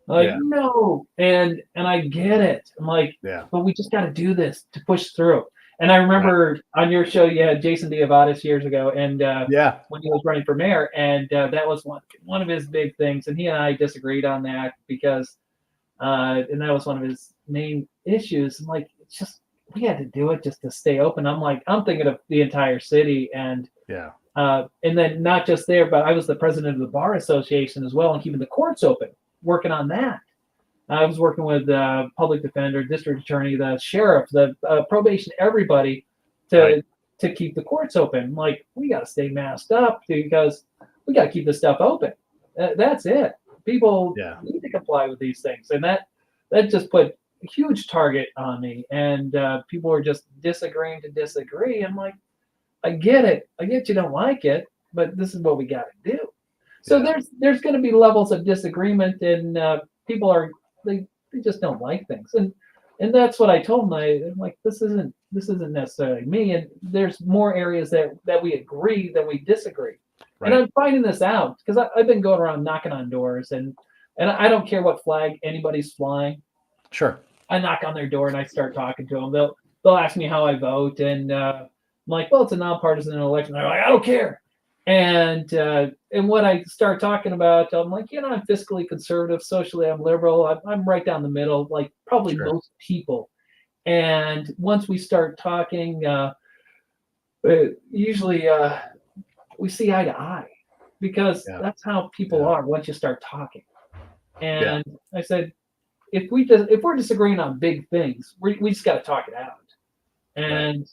[SPEAKER 1] I'm like,
[SPEAKER 2] Yeah.
[SPEAKER 1] no, and I get it. I'm like,
[SPEAKER 2] Yeah.
[SPEAKER 1] but we just gotta do this to push through. And I
[SPEAKER 2] Right.
[SPEAKER 1] remember on your show you had Jason Diavatis years ago, and
[SPEAKER 2] Yeah.
[SPEAKER 1] when he was running for mayor, and that was one of his big things, and he and I disagreed on that because and that was one of his main issues. I'm like, it's just we had to do it just to stay open. I'm like, I'm thinking of the entire city, and
[SPEAKER 2] Yeah.
[SPEAKER 1] then not just there, but I was the president of the bar association as well, and keeping the courts open, working on that. I was working with public defender, district attorney, the sheriff, the probation, everybody
[SPEAKER 2] Right.
[SPEAKER 1] to keep the courts open. Like, we got to stay masked up because we got to keep this stuff open. That's it. People
[SPEAKER 2] Yeah.
[SPEAKER 1] need to comply with these things, and that just put a huge target on me. And people were just disagreeing to disagree. I'm like, I get it. I get you don't like it, but this is what we got to do. So
[SPEAKER 2] Yeah.
[SPEAKER 1] there's going to be levels of disagreement, and people are they just don't like things, and that's what I told them. I'm like, this isn't necessarily me, and there's more areas that we agree than we disagree. And
[SPEAKER 2] Right.
[SPEAKER 1] I'm finding this out because I've been going around knocking on doors, and I don't care what flag anybody's flying.
[SPEAKER 2] Sure.
[SPEAKER 1] I knock on their door and I start talking to them. They'll ask me how I vote, and I'm like, well, it's a nonpartisan election. They're like, I don't care. And when I start talking about, I'm like, I'm fiscally conservative, socially I'm liberal. I'm right down the middle, like probably
[SPEAKER 2] Sure.
[SPEAKER 1] most people. And once we start talking, usually we see eye to eye because
[SPEAKER 2] Yeah.
[SPEAKER 1] that's how people
[SPEAKER 2] Yeah.
[SPEAKER 1] are once you start talking.
[SPEAKER 2] Yeah.
[SPEAKER 1] And I said, if we're disagreeing on big things, we just got to talk it out,
[SPEAKER 2] Right.
[SPEAKER 1] and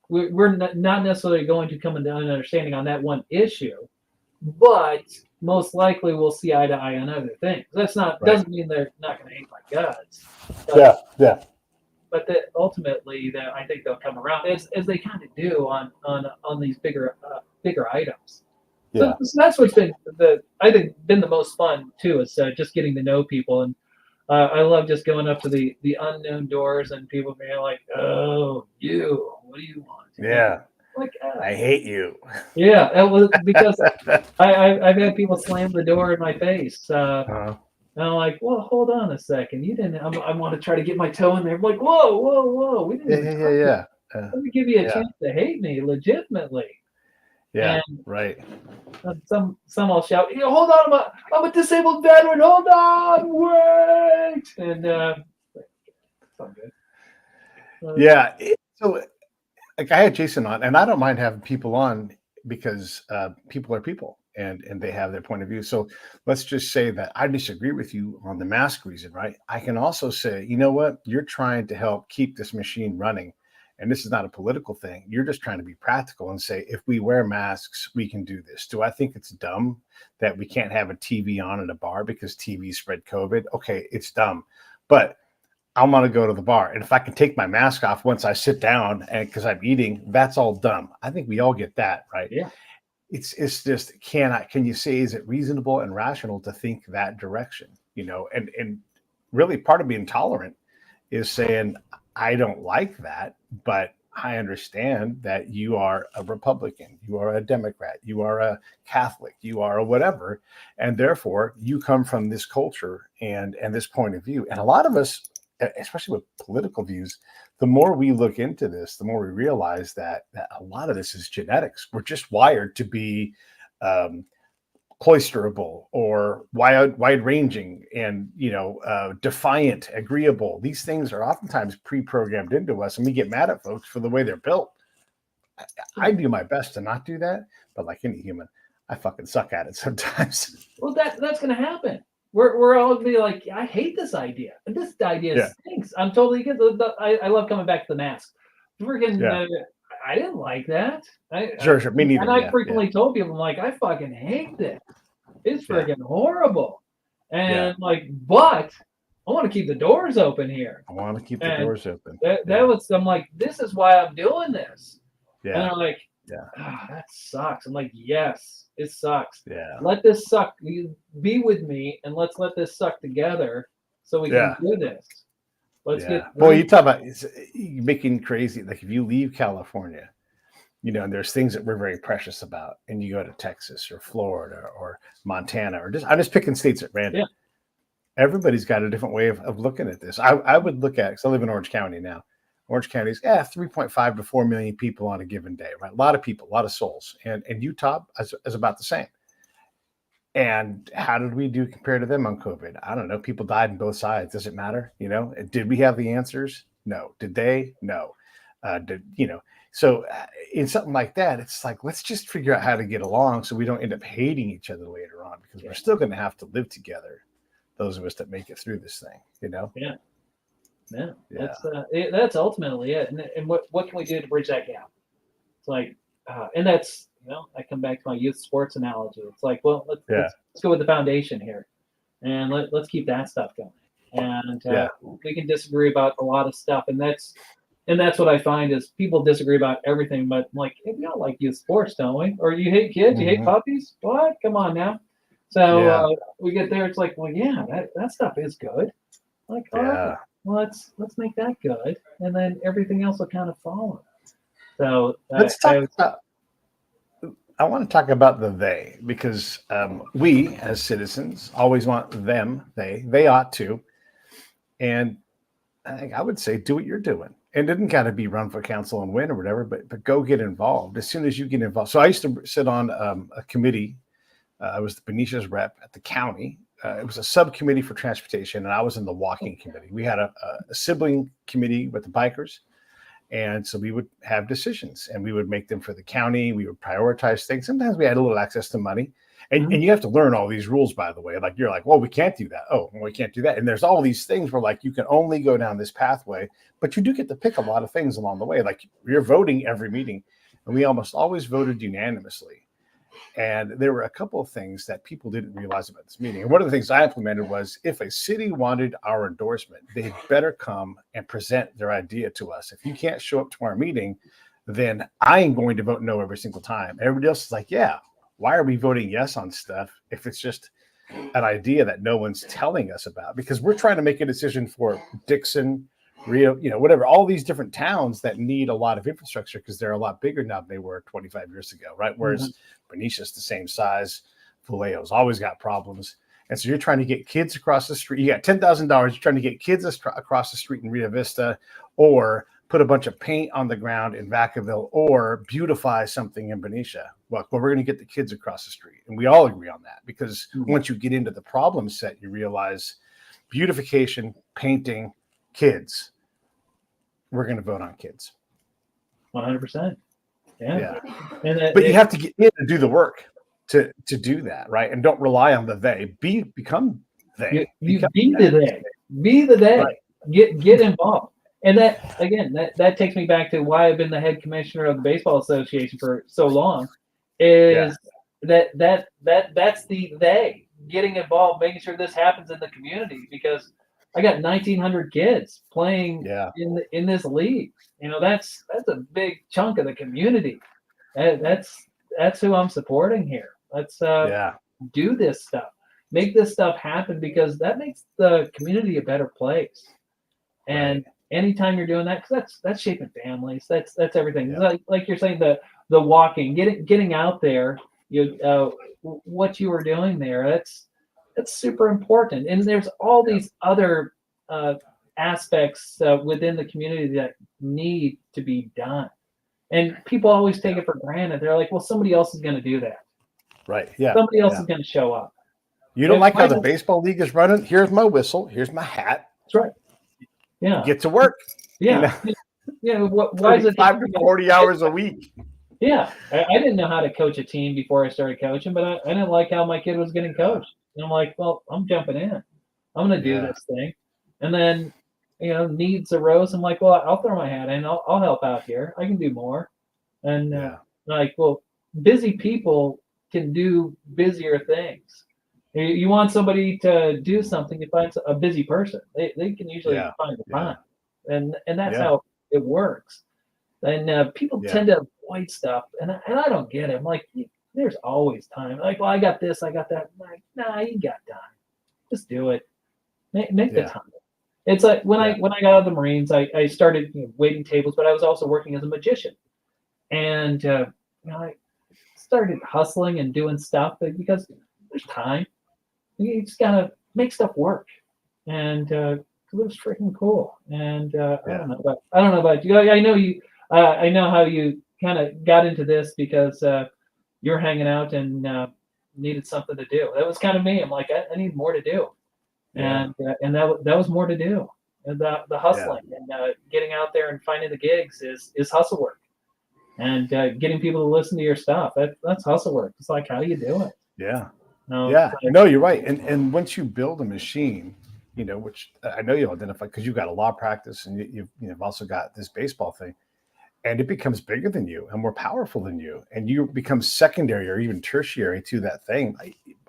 [SPEAKER 1] we're not necessarily going to come into an understanding on that one issue, but most likely we'll see eye to eye on other things. That's not
[SPEAKER 2] Right.
[SPEAKER 1] doesn't mean they're not going to hate my guts,
[SPEAKER 2] Yeah. Yeah.
[SPEAKER 1] but that ultimately that I think they'll come around as they kind of do on these bigger items. So,
[SPEAKER 2] Yeah.
[SPEAKER 1] so that's what's been I think been the most fun too is just getting to know people, and I love just going up to the unknown doors and people being like, "Oh, you, what do you want?"
[SPEAKER 2] Yeah.
[SPEAKER 1] Like,
[SPEAKER 2] I hate you.
[SPEAKER 1] yeah, it was because I've had people slam the door in my face.
[SPEAKER 2] Uh,
[SPEAKER 1] And I'm like, well, hold on a second. You didn't. I want to try to get my toe in there. I'm like, whoa, whoa, whoa. We didn't
[SPEAKER 2] yeah.
[SPEAKER 1] even
[SPEAKER 2] Yeah.
[SPEAKER 1] talk.
[SPEAKER 2] Yeah. Yeah.
[SPEAKER 1] Let me give you a
[SPEAKER 2] Yeah.
[SPEAKER 1] chance to hate me legitimately.
[SPEAKER 2] Yeah.
[SPEAKER 1] And
[SPEAKER 2] Right.
[SPEAKER 1] some will shout, hold on, I'm a disabled veteran. Hold on, wait. And it's all good.
[SPEAKER 2] Yeah. So, like, I had Jason on, and I don't mind having people on because people are people, and they have their point of view. So let's just say that I disagree with you on the mask reason, right? I can also say, you know what? You're trying to help keep this machine running, and this is not a political thing. You're just trying to be practical and say, if we wear masks, we can do this. Do I think it's dumb that we can't have a TV on at a bar because TV spread COVID? Okay, it's dumb, but I want to go to the bar. And if I can take my mask off once I sit down and because I'm eating, that's all dumb. I think we all get that, right?
[SPEAKER 1] Yeah.
[SPEAKER 2] It's just can you say is it reasonable and rational to think that direction? And really part of being tolerant is saying, I don't like that, but I understand that you are a Republican, you are a Democrat, you are a Catholic, you are a whatever, and therefore you come from this culture and this point of view. And a lot of us, especially with political views, the more we look into this, the more we realize that a lot of this is genetics. We're just wired to be um, cloisterable or wide ranging and defiant, agreeable. These things are oftentimes pre-programmed into us, and we get mad at folks for the way they're built. I do my best to not do that, but like any human, I fucking suck at it sometimes.
[SPEAKER 1] Well, that's gonna happen. We're all gonna be like, I hate this idea. This idea
[SPEAKER 2] Yeah,
[SPEAKER 1] stinks. I'm totally against. I love coming back to the mask. Freaking,
[SPEAKER 2] yeah,
[SPEAKER 1] I didn't like that.
[SPEAKER 2] sure. Me
[SPEAKER 1] And
[SPEAKER 2] neither.
[SPEAKER 1] I
[SPEAKER 2] Yeah, yeah,
[SPEAKER 1] frequently told people, I'm like, I fucking hate this. It's
[SPEAKER 2] yeah,
[SPEAKER 1] freaking horrible.
[SPEAKER 2] yeah.
[SPEAKER 1] And like, but I want to keep the doors open here.
[SPEAKER 2] I want to keep the
[SPEAKER 1] And
[SPEAKER 2] doors open.
[SPEAKER 1] that
[SPEAKER 2] Yeah,
[SPEAKER 1] was, I'm like, this is why I'm doing this. And
[SPEAKER 2] yeah,
[SPEAKER 1] they're like,
[SPEAKER 2] yeah,
[SPEAKER 1] that sucks. I'm like, yes, it sucks.
[SPEAKER 2] yeah,
[SPEAKER 1] Let this suck. You be with me and let's let this suck together so we can
[SPEAKER 2] yeah.
[SPEAKER 1] do this. Let's get
[SPEAKER 2] Yeah. Boy,
[SPEAKER 1] through.
[SPEAKER 2] you talk about you're making crazy. Like if you leave California, and there's things that we're very precious about, and you go to Texas or Florida or Montana or I'm just picking states at random.
[SPEAKER 1] Yeah.
[SPEAKER 2] Everybody's got a different way of looking at this. I would look at, because I live in Orange County now. Orange County is 3.5 to 4 million people on a given day, right? A lot of people, a lot of souls. And Utah is about the same. And how did we do compared to them on COVID? I don't know. People died on both sides. Does it matter? Did we have the answers? No. Did they? No. So in something like that, it's like, let's just figure out how to get along so we don't end up hating each other later on, because we're still going to have to live together. Those of us that make it through this thing,
[SPEAKER 1] Yeah. Yeah.
[SPEAKER 2] Yeah.
[SPEAKER 1] That's ultimately it. And what can we do to bridge that gap? It's like, and that's, I come back to my youth sports analogy. It's like, well,
[SPEAKER 2] Yeah.
[SPEAKER 1] let's go with the foundation here, and let's keep that stuff going. And
[SPEAKER 2] Yeah.
[SPEAKER 1] we can disagree about a lot of stuff, and that's what I find is people disagree about everything. But I'm like, hey, we all like youth sports, don't we? Or you hate kids, you hate
[SPEAKER 2] Mhm.
[SPEAKER 1] puppies? What? Come on now. So
[SPEAKER 2] Yeah.
[SPEAKER 1] we get there. It's like, well, yeah, that stuff is good. Like, all right,
[SPEAKER 2] Yeah.
[SPEAKER 1] well, let's make that good, and then everything else will kind of follow. So
[SPEAKER 2] Let's talk about. I want to talk about the they, because we as citizens always want them, they ought to. And I would say do what you're doing. And it didn't got to be run for council and win or whatever, but go get involved as soon as you get involved. So I used to sit on a committee. I was the Benicia's rep at the county. It was a subcommittee for transportation, and I was in the walking committee. We had a sibling committee with the bikers. And so we would have decisions and we would make them for the county. We would prioritize things. Sometimes we had a little access to money. And you have to learn all these rules, by the way. Like you're like, well, we can't do that. Oh, well, we can't do that. And there's all these things where like you can only go down this pathway, but you do get to pick a lot of things along the way. Like you're voting every meeting. And we almost always voted unanimously. And there were a couple of things that people didn't realize about this meeting. And one of the things I implemented was if a city wanted our endorsement, they'd better come and present their idea to us. If you can't show up to our meeting, then I am going to vote no every single time. Everybody else is like, yeah, why are we voting yes on stuff if it's just an idea that no one's telling us about? Because we're trying to make a decision for Dixon, Rio, whatever, all these different towns that need a lot of infrastructure because they're a lot bigger now than they were 25 years ago, right? Whereas Benicia the same size, Vallejo's always got problems. And so you're trying to get kids across the street. You got $10,000. You're trying to get kids across the street in Rio Vista, or put a bunch of paint on the ground in Vacaville, or beautify something in Benicia. Well, we're going to get the kids across the street. And we all agree on that because once you get into the problem set, you realize beautification, painting, kids, we're going to vote on kids.
[SPEAKER 1] 100%. Yeah.
[SPEAKER 2] But you have to get in and do the work to do that, right? And don't rely on the they. Become they.
[SPEAKER 1] You be the they. Be the they. Right. Get involved. And that, again, that takes me back to why I've been the head commissioner of the Baseball Association for so long, is that's the they getting involved, making sure this happens in the community, because I got 1,900 kids playing in this league. That's a big chunk of the community. That's who I'm supporting here. Let's do this stuff, make this stuff happen, because that makes the community a better place. And anytime you're doing that, because that's shaping families, that's everything. Like you're saying, the walking, getting out there, what you were doing there, that's super important. And there's all these other aspects within the community that need to be done. And people always take it for granted. They're like, well, somebody else is going to do that.
[SPEAKER 2] Right. Yeah.
[SPEAKER 1] Somebody else is going to show up.
[SPEAKER 2] You don't like how the baseball league is running? Here's my whistle. Here's my hat.
[SPEAKER 1] That's right. Yeah.
[SPEAKER 2] Get to work.
[SPEAKER 1] Yeah. Why is it
[SPEAKER 2] 5 to 40 hours a week?
[SPEAKER 1] Yeah. I didn't know how to coach a team before I started coaching, but I didn't like how my kid was getting coached. And I'm like, well, I'm jumping in. I'm going to do this thing. And then, needs arose. I'm like, well, I'll throw my hat in. I'll help out here. I can do more. And busy people can do busier things. You want somebody to do something, you find a busy person. They can usually find the time. And that's how it works. And people tend to avoid stuff. And I don't get it. I'm like, there's always time. Like, well, I got this, I got that. I'm like, nah, you got time. Just do it. Make the time. It's like when I got out of the Marines, I started waiting tables, but I was also working as a magician. And I started hustling and doing stuff because there's time. You just gotta make stuff work, and it was freaking cool. And I don't know about you. I know you. I know how you kind of got into this because you're hanging out and needed something to do. That was kind of me. I'm like, I need more to do, and that was more to do. And the hustling and getting out there and finding the gigs is hustle work, and getting people to listen to your stuff. That's hustle work. It's like, how do you do it?
[SPEAKER 2] Yeah. No, you're right. And once you build a machine, which I know you'll identify because you've got a law practice and you've also got this baseball thing, and it becomes bigger than you and more powerful than you, and you become secondary or even tertiary to that thing.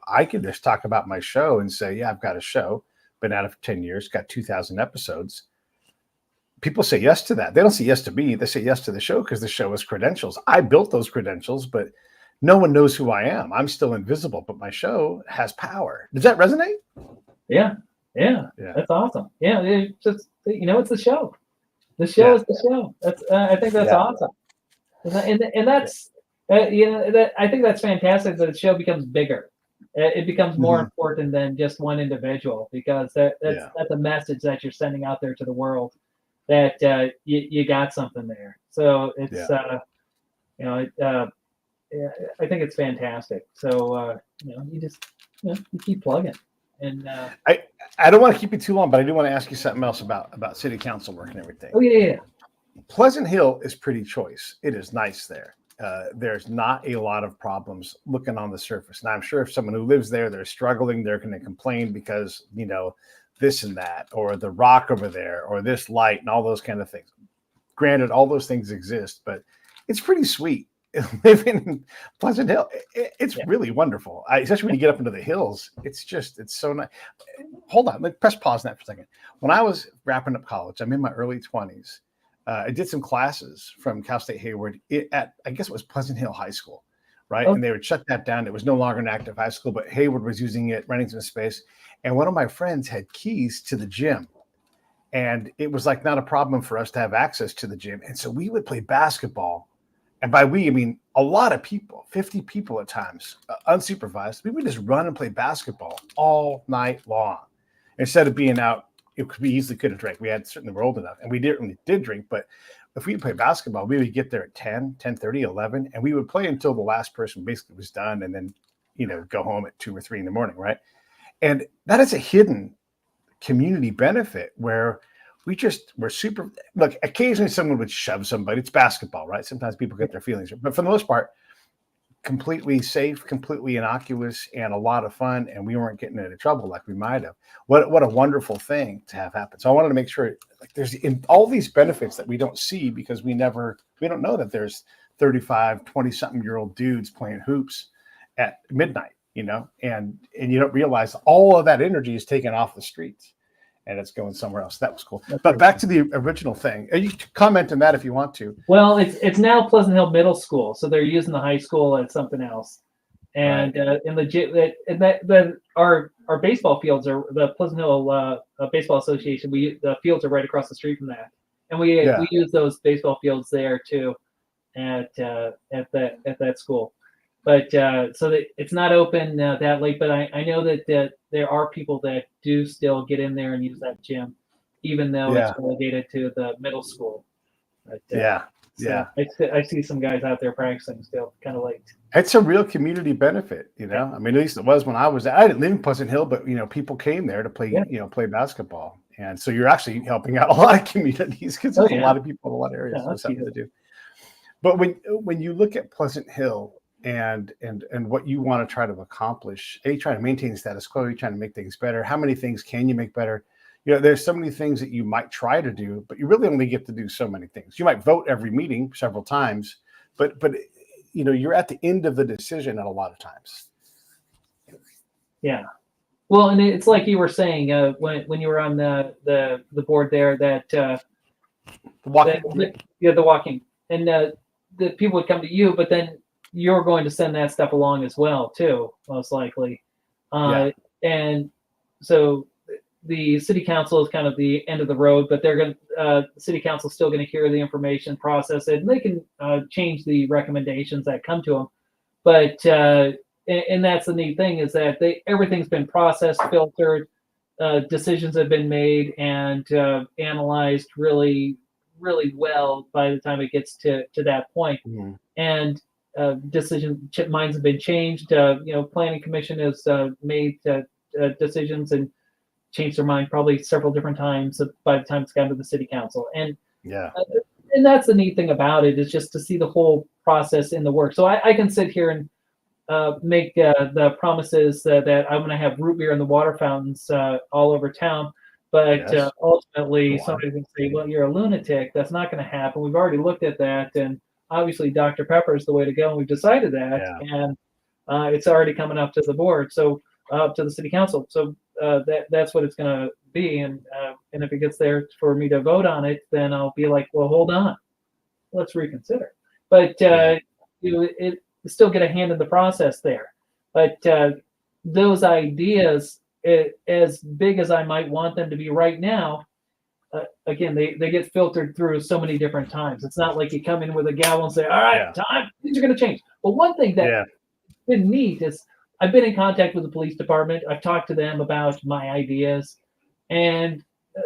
[SPEAKER 2] I could just talk about my show and say, I've got a show, been at it for 10 years, got 2,000 episodes. People say yes to that. They don't say yes to me. They say yes to the show because the show has credentials. I built those credentials, but no one knows who I am. I'm still invisible, but my show has power. Does that resonate?
[SPEAKER 1] Yeah. That's awesome. Yeah, it's just it's the show. The show is the show. That's I think that's awesome. And that's I think that's fantastic that the show becomes bigger. It becomes more important than just one individual, because that's a message that you're sending out there to the world that you got something there. So it's I think it's fantastic. So you just you keep plugging. And
[SPEAKER 2] I don't want to keep you too long, but I do want to ask you something else about city council work and everything.
[SPEAKER 1] Oh yeah.
[SPEAKER 2] Pleasant Hill is pretty choice. It is nice there. There's not a lot of problems looking on the surface. Now I'm sure if someone who lives there, they're struggling, they're going to complain because this and that, or the rock over there, or this light, and all those kind of things. Granted, all those things exist, but it's pretty sweet. living in Pleasant Hill, it's
[SPEAKER 1] Yeah.
[SPEAKER 2] really wonderful. Especially when you get up into the hills, it's so nice. Hold on, let's press pause on that for a second. When I was wrapping up college, I'm in my early 20s. I did some classes from Cal State Hayward at, I guess it was Pleasant Hill High School, right?
[SPEAKER 1] Oh.
[SPEAKER 2] And they would shut that down. It was no longer an active high school, but Hayward was using it, renting some space. And one of my friends had keys to the gym. And it was like not a problem for us to have access to the gym. And so we would play basketball. And by we, I mean a lot of people, 50 people at times, unsupervised. We would just run and play basketball all night long. Instead of being out, we easily could have drank. We had certainly were old enough, and we did drink. But if we play basketball, we would get there at 10, 10:30, 11, and we would play until the last person basically was done, and then, go home at 2 or 3 in the morning, right? And that is a hidden community benefit where we're super. Look, occasionally someone would shove somebody. It's basketball, right? Sometimes people get their feelings, but for the most part, completely safe, completely innocuous, and a lot of fun. And we weren't getting into trouble like we might have. What a wonderful thing to have happen. So I wanted to make sure, like, there's all these benefits that we don't see because we don't know that there's 35, 20-something-year-old dudes playing hoops at midnight, and you don't realize all of that energy is taken off the streets and it's going somewhere else. That was cool. But back to the original thing. You comment on that if you want to.
[SPEAKER 1] Well, it's now Pleasant Hill Middle School, so they're using the high school as something else. And in our baseball fields are the Pleasant Hill Baseball Association. The fields are right across the street from that, and we use those baseball fields there too, at that school. But so it's not open that late. But I know that there are people that do still get in there and use that gym, even though it's relegated to the middle school. But, I see some guys out there practicing still, kind of late.
[SPEAKER 2] It's a real community benefit, I mean, at least it was when I didn't live in Pleasant Hill, but people came there to play, play basketball, and so you're actually helping out a lot of communities because there's a lot of people in a lot of areas. There's something to do. But when you look at Pleasant Hill and what you want to try to accomplish, trying to maintain status quo, you're trying to make things better. How many things can you make better? There's so many things that you might try to do, but you really only get to do so many things. You might vote every meeting several times, but you're at the end of the decision at a lot of times.
[SPEAKER 1] Yeah. Well, and it's like you were saying when you were on the board there that the walking, and the people would come to you, but then you're going to send that stuff along as well too, most likely. And so the city council is kind of the end of the road, but the city council is still going to hear the information, process it, and they can change the recommendations that come to them. But and that's the neat thing is that everything's been processed, filtered, decisions have been made and analyzed really, really well by the time it gets to that point. Mm-hmm. And minds have been changed. Planning commission has made decisions and changed their mind probably several different times by the time it's gotten to the city council. And and that's the neat thing about it is just to see the whole process in the work. So I can sit here and make the promises that I'm going to have root beer in the water fountains all over town. But ultimately, somebody can say, well, you're a lunatic. That's not going to happen. We've already looked at that. And obviously, Dr. Pepper is the way to go. And we've decided that. And it's already coming up to the board, so up to the city council. So that's what it's going to be. And if it gets there for me to vote on it, then I'll be like, well, hold on. Let's reconsider. But it still get a hand in the process there. But those ideas, as big as I might want them to be right now, again, they get filtered through so many different times. It's not like you come in with a gavel and say, all right, time, things are going to change. But one thing that's been neat is I've been in contact with the police department. I've talked to them about my ideas, and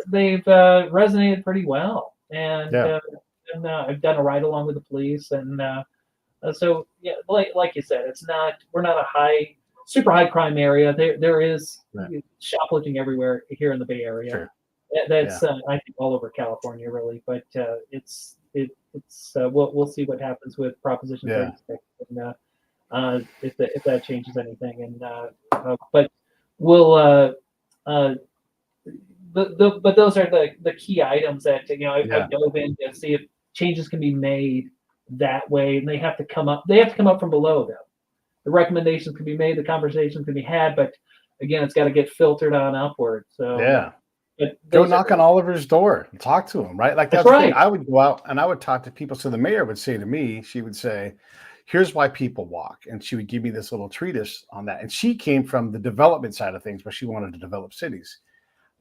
[SPEAKER 1] they've resonated pretty well. And I've done a ride along with the police. And so, like you said, we're not a super high crime area. There is shoplifting everywhere here in the Bay Area. Sure. That's I think all over California really, but it's we'll see what happens with Proposition 36 and if that changes anything. And but we'll but those are the key items that I dove in to see if changes can be made that way, and they have to come up. They have to come up from below them. The recommendations can be made, the conversations can be had, but again, it's got to get filtered on upward. So,
[SPEAKER 2] Yeah.
[SPEAKER 1] but
[SPEAKER 2] Go knock on Oliver's door and talk to him, right? Like that's the thing.
[SPEAKER 1] right.
[SPEAKER 2] I would go out and I would talk to people. So the mayor would say to me, she would say, here's why people walk. And she would give me this little treatise on that. And she came from the development side of things where she wanted to develop cities.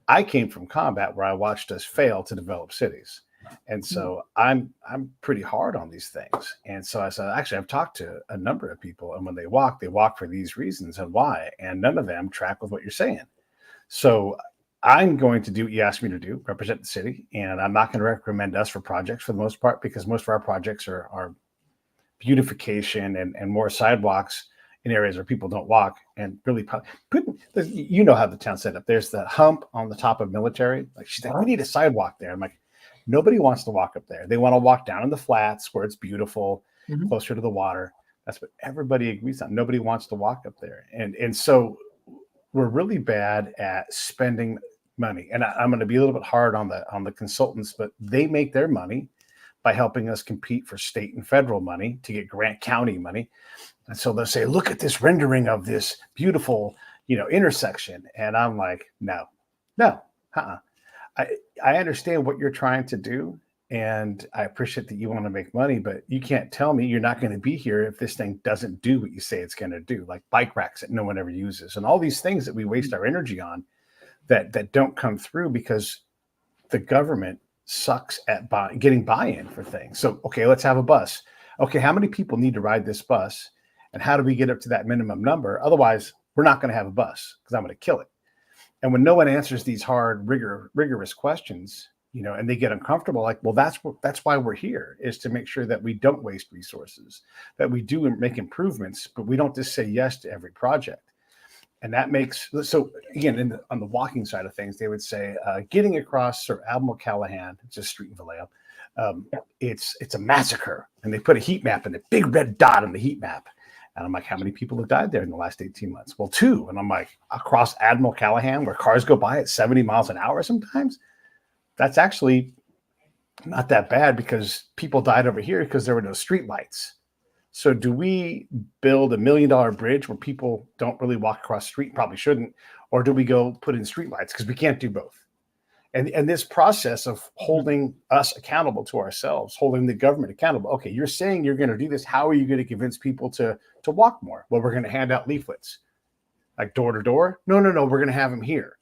[SPEAKER 2] I came from combat where I watched us fail to develop cities. And so I'm pretty hard on these things. And so I said, actually, I've talked to a number of people, and when they walk for these reasons and why, and none of them track with what you're saying. So I'm going to do what you asked me to do, represent the city, and I'm not going to recommend us for projects for the most part, because most of our projects are beautification and more sidewalks in areas where people don't walk, and really you know how the town's set up. There's the hump on the top of Military. Like she's like, we need a sidewalk there. I'm like, nobody wants to walk up there. They want to walk down in the flats where it's beautiful, closer to the water. That's what everybody agrees on. Nobody wants to walk up there. And so we're really bad at spending money. And I'm going to be a little bit hard on the consultants, but they make their money by helping us compete for state and federal money to get Grant County money. And so they'll say, look at this rendering of this beautiful, intersection. And I'm like, no. I understand what you're trying to do, and I appreciate that you want to make money, but you can't tell me you're not going to be here if this thing doesn't do what you say it's going to do, like bike racks that no one ever uses, and all these things that we waste our energy on that don't come through because the government sucks at getting buy-in for things. So, okay, let's have a bus. Okay, how many people need to ride this bus, and how do we get up to that minimum number? Otherwise, we're not going to have a bus because I'm going to kill it. And when no one answers these hard, rigorous questions, and they get uncomfortable, like, well, that's why we're here, is to make sure that we don't waste resources, that we do make improvements, but we don't just say yes to every project. And that makes, so again, on the walking side of things, they would say, getting across Sir Admiral Callahan, it's a street in Vallejo, it's a massacre. And they put a heat map and a big red dot on the heat map. And I'm like, how many people have died there in the last 18 months? Well, 2. And I'm like, across Admiral Callahan, where cars go by at 70 miles an hour sometimes, that's actually not that bad because people died over here because there were no street lights. So do we build $1 million bridge where people don't really walk across the street? Probably shouldn't. Or do we go put in street lights? Because we can't do both. And this process of holding us accountable to ourselves, holding the government accountable. Okay, you're saying you're going to do this. How are you going to convince people to walk more? Well, we're going to hand out leaflets, like door to door. No. We're going to have them here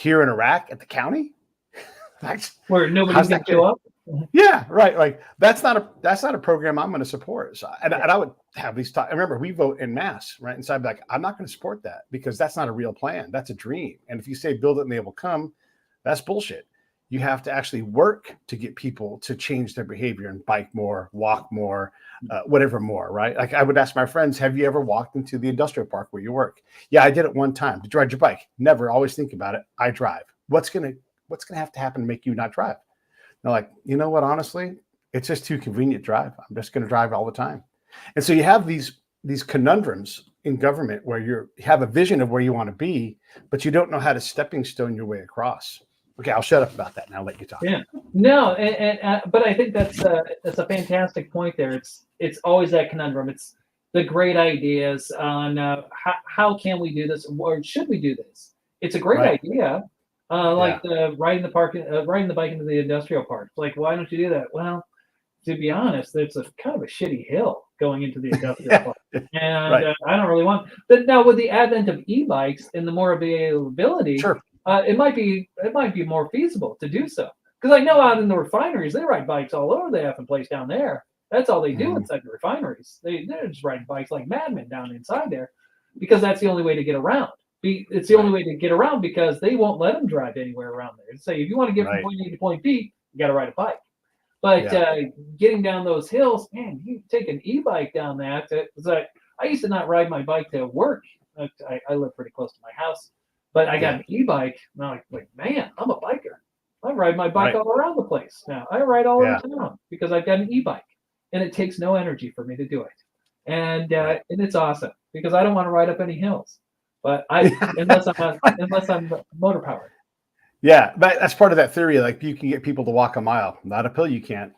[SPEAKER 2] in Iraq at the county.
[SPEAKER 1] Where nobody's going to show up.
[SPEAKER 2] Yeah, right. Like that's not a program I'm going to support. So, and I would have these talks. Remember, we vote en masse, right? And so I'd be like, I'm not going to support that because that's not a real plan. That's a dream. And if you say build it and they will come, that's bullshit. You have to actually work to get people to change their behavior and bike more, walk more, whatever more, right? Like I would ask my friends, have you ever walked into the industrial park where you work? Yeah, I did it one time. Did you ride your bike? Never. Always think about it. I drive. What's gonna have to happen to make you not drive? They're like, you know what? Honestly, it's just too convenient to drive. I'm just going to drive all the time. And so you have these conundrums in government where you have a vision of where you want to be, but you don't know how to stepping stone your way across. Okay, I'll shut up about that now. Let you talk.
[SPEAKER 1] Yeah, no, but I think that's a fantastic point there. It's always that conundrum. It's the great ideas on how can we do this or should we do this? It's a great idea. Riding the bike into the industrial park. It's like, why don't you do that? Well, to be honest, it's a kind of a shitty hill going into the industrial park, and I don't really want. But now with the advent of e-bikes and the more availability,
[SPEAKER 2] sure.
[SPEAKER 1] It might be more feasible to do so. Because I know out in the refineries, they ride bikes all over the effing place down there. That's all they do inside the refineries. They're just riding bikes like madmen down inside there, because that's the only way to get around. It's the only way to get around because they won't let them drive anywhere around there. So if you want to get from point A to point B, you got to ride a bike. But getting down those hills, man, you take an e-bike down that. It's like, I used to not ride my bike to work. I live pretty close to my house, but I got an e-bike. And I'm like, man, I'm a biker. I ride my bike all around the place now. I ride all over town because I've got an e-bike, and it takes no energy for me to do it. And it's awesome because I don't want to ride up any hills. But unless I'm motor powered.
[SPEAKER 2] Yeah, but that's part of that theory. Like you can get people to walk a mile, not uphill. You can't.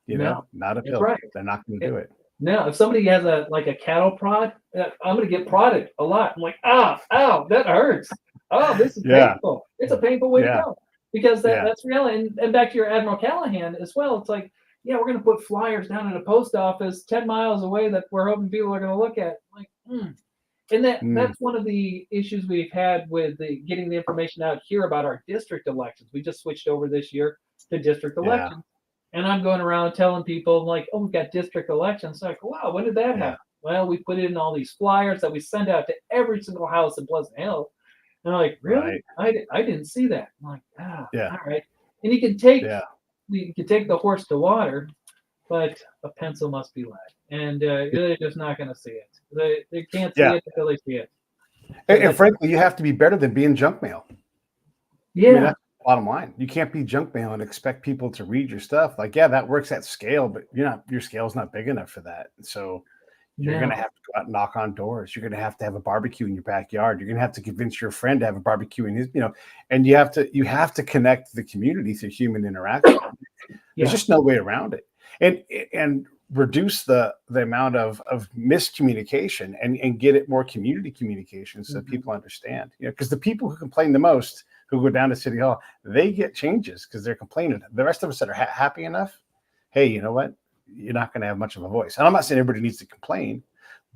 [SPEAKER 1] No,
[SPEAKER 2] not
[SPEAKER 1] that's
[SPEAKER 2] uphill.
[SPEAKER 1] right.
[SPEAKER 2] They're not going to do it.
[SPEAKER 1] No, if somebody has a cattle prod, I'm gonna get prodded a lot. I'm like, ow, that hurts. Oh, this is
[SPEAKER 2] Yeah.
[SPEAKER 1] painful. It's a painful way to
[SPEAKER 2] Yeah.
[SPEAKER 1] go because
[SPEAKER 2] Yeah.
[SPEAKER 1] that's real. And back to your Admiral Callahan as well. It's like, yeah, we're gonna put flyers down at a post office 10 miles away that we're hoping people are gonna look at. Like, And
[SPEAKER 2] Mm,
[SPEAKER 1] that's one of the issues we've had with getting the information out here about our district elections. We just switched over this year to district
[SPEAKER 2] yeah.
[SPEAKER 1] elections. And I'm going around telling people like, oh, we've got district elections. Like, wow, when did that
[SPEAKER 2] Yeah.
[SPEAKER 1] happen? Well, we put in all these flyers that we send out to every single house in Pleasant Hill. And I'm like, really?
[SPEAKER 2] Right.
[SPEAKER 1] I didn't see that. I'm like,
[SPEAKER 2] Yeah.
[SPEAKER 1] all right. And you can
[SPEAKER 2] Yeah.
[SPEAKER 1] take the horse to water, but a pencil must be lead, and they're just not going to see it. They can't see
[SPEAKER 2] Yeah.
[SPEAKER 1] it until they see it.
[SPEAKER 2] And frankly, you have to be better than being junk mail. I
[SPEAKER 1] Yeah.
[SPEAKER 2] mean, that's the bottom line. You can't be junk mail and expect people to read your stuff. Like, yeah, that works at scale, but your scale's not big enough for that. So you're going to have to go out and knock on doors. You're going to have a barbecue in your backyard. You're going to have to convince your friend to have a barbecue in his, and you have to connect the community through human interaction. There's just no way around it. And reduce the amount of miscommunication and get it more community communication so that people understand. Because the people who complain the most, who go down to City Hall, they get changes because they're complaining. The rest of us that are happy enough, hey, you know what? You're not going to have much of a voice. And I'm not saying everybody needs to complain,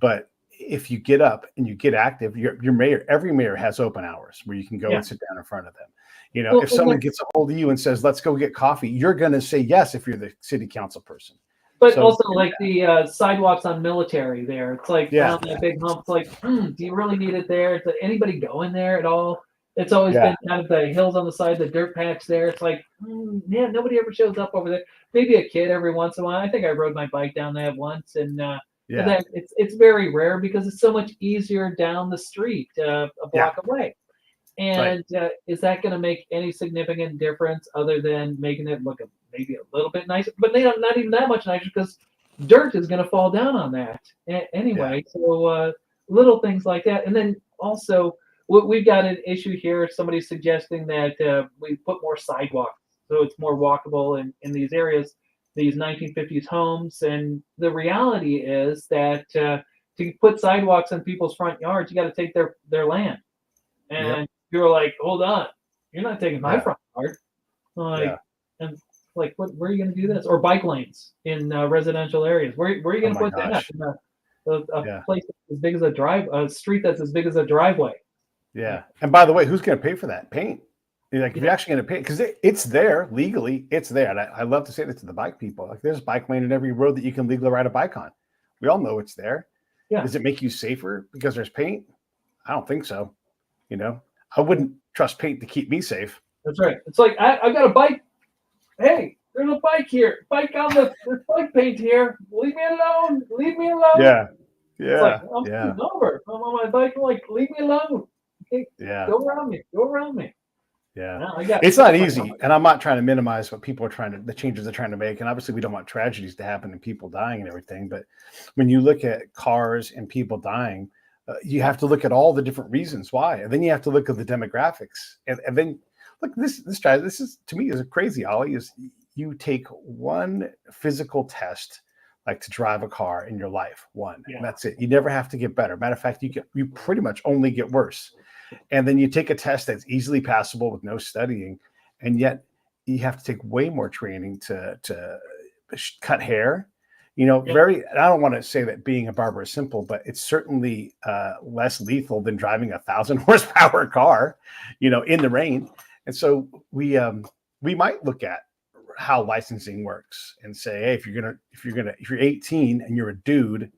[SPEAKER 2] but if you get up and you get active, your mayor, every mayor has open hours where you can go and sit down in front of them.
[SPEAKER 1] Well,
[SPEAKER 2] if someone gets a hold of you and says, let's go get coffee, you're going to say yes if you're the city council person.
[SPEAKER 1] But also, like the sidewalks on Military there, it's like
[SPEAKER 2] Yeah.
[SPEAKER 1] down that big hump. It's like, do you really need it there? It's like, anybody going there at all? It's always been kind of the hills on the side, the dirt patch there. It's like, yeah, nobody ever shows up over there. Maybe a kid every once in a while. I think I rode my bike down that once, and but it's very rare because it's so much easier down the street, a block away. And is that going to make any significant difference other than making it look maybe a little bit nicer? But they don't, not even that much nicer because dirt is going to fall down on that anyway. So little things like that. And then also, we've got an issue here. Somebody's suggesting that we put more sidewalks so it's more walkable in these areas, these 1950s homes. And the reality is that to put sidewalks in people's front yards, you got to take their land. And you're like, hold on, you're not taking my front yard. And like, where are you going to do this? Or bike lanes in residential areas. Where are you going to put that? In a place as big as a street that's as big as a driveway.
[SPEAKER 2] Yeah. And by the way, who's going to pay for that? Paint. Like, if you're actually going to pay, because it's there legally, it's there. And I love to say that to the bike people. Like, there's a bike lane in every road that you can legally ride a bike on. We all know it's there. Yeah. Does it make you safer because there's paint? I don't think so. I wouldn't trust paint to keep me safe.
[SPEAKER 1] That's right. It's like, I got a bike. Hey, there's a bike here. There's bike paint here. Leave me alone. Leave me alone.
[SPEAKER 2] Yeah.
[SPEAKER 1] It's like, I'm over. I'm on my bike. I'm like, leave me alone. Okay, go around me. Go around me.
[SPEAKER 2] Yeah. It's not easy. And I'm not trying to minimize what people are the changes they're trying to make. And obviously we don't want tragedies to happen and people dying and everything. But when you look at cars and people dying, you have to look at all the different reasons why, and then you have to look at the demographics, and then look. This is to me is crazy. Ollie, is you take one physical test, like to drive a car in your life, and that's it. You never have to get better. Matter of fact, you pretty much only get worse, and then you take a test that's easily passable with no studying, and yet you have to take way more training to cut hair. I don't want to say that being a barber is simple, but it's certainly less lethal than driving 1,000 horsepower car, in the rain. And so we might look at how licensing works and say, hey, if you're 18 and you're a dude,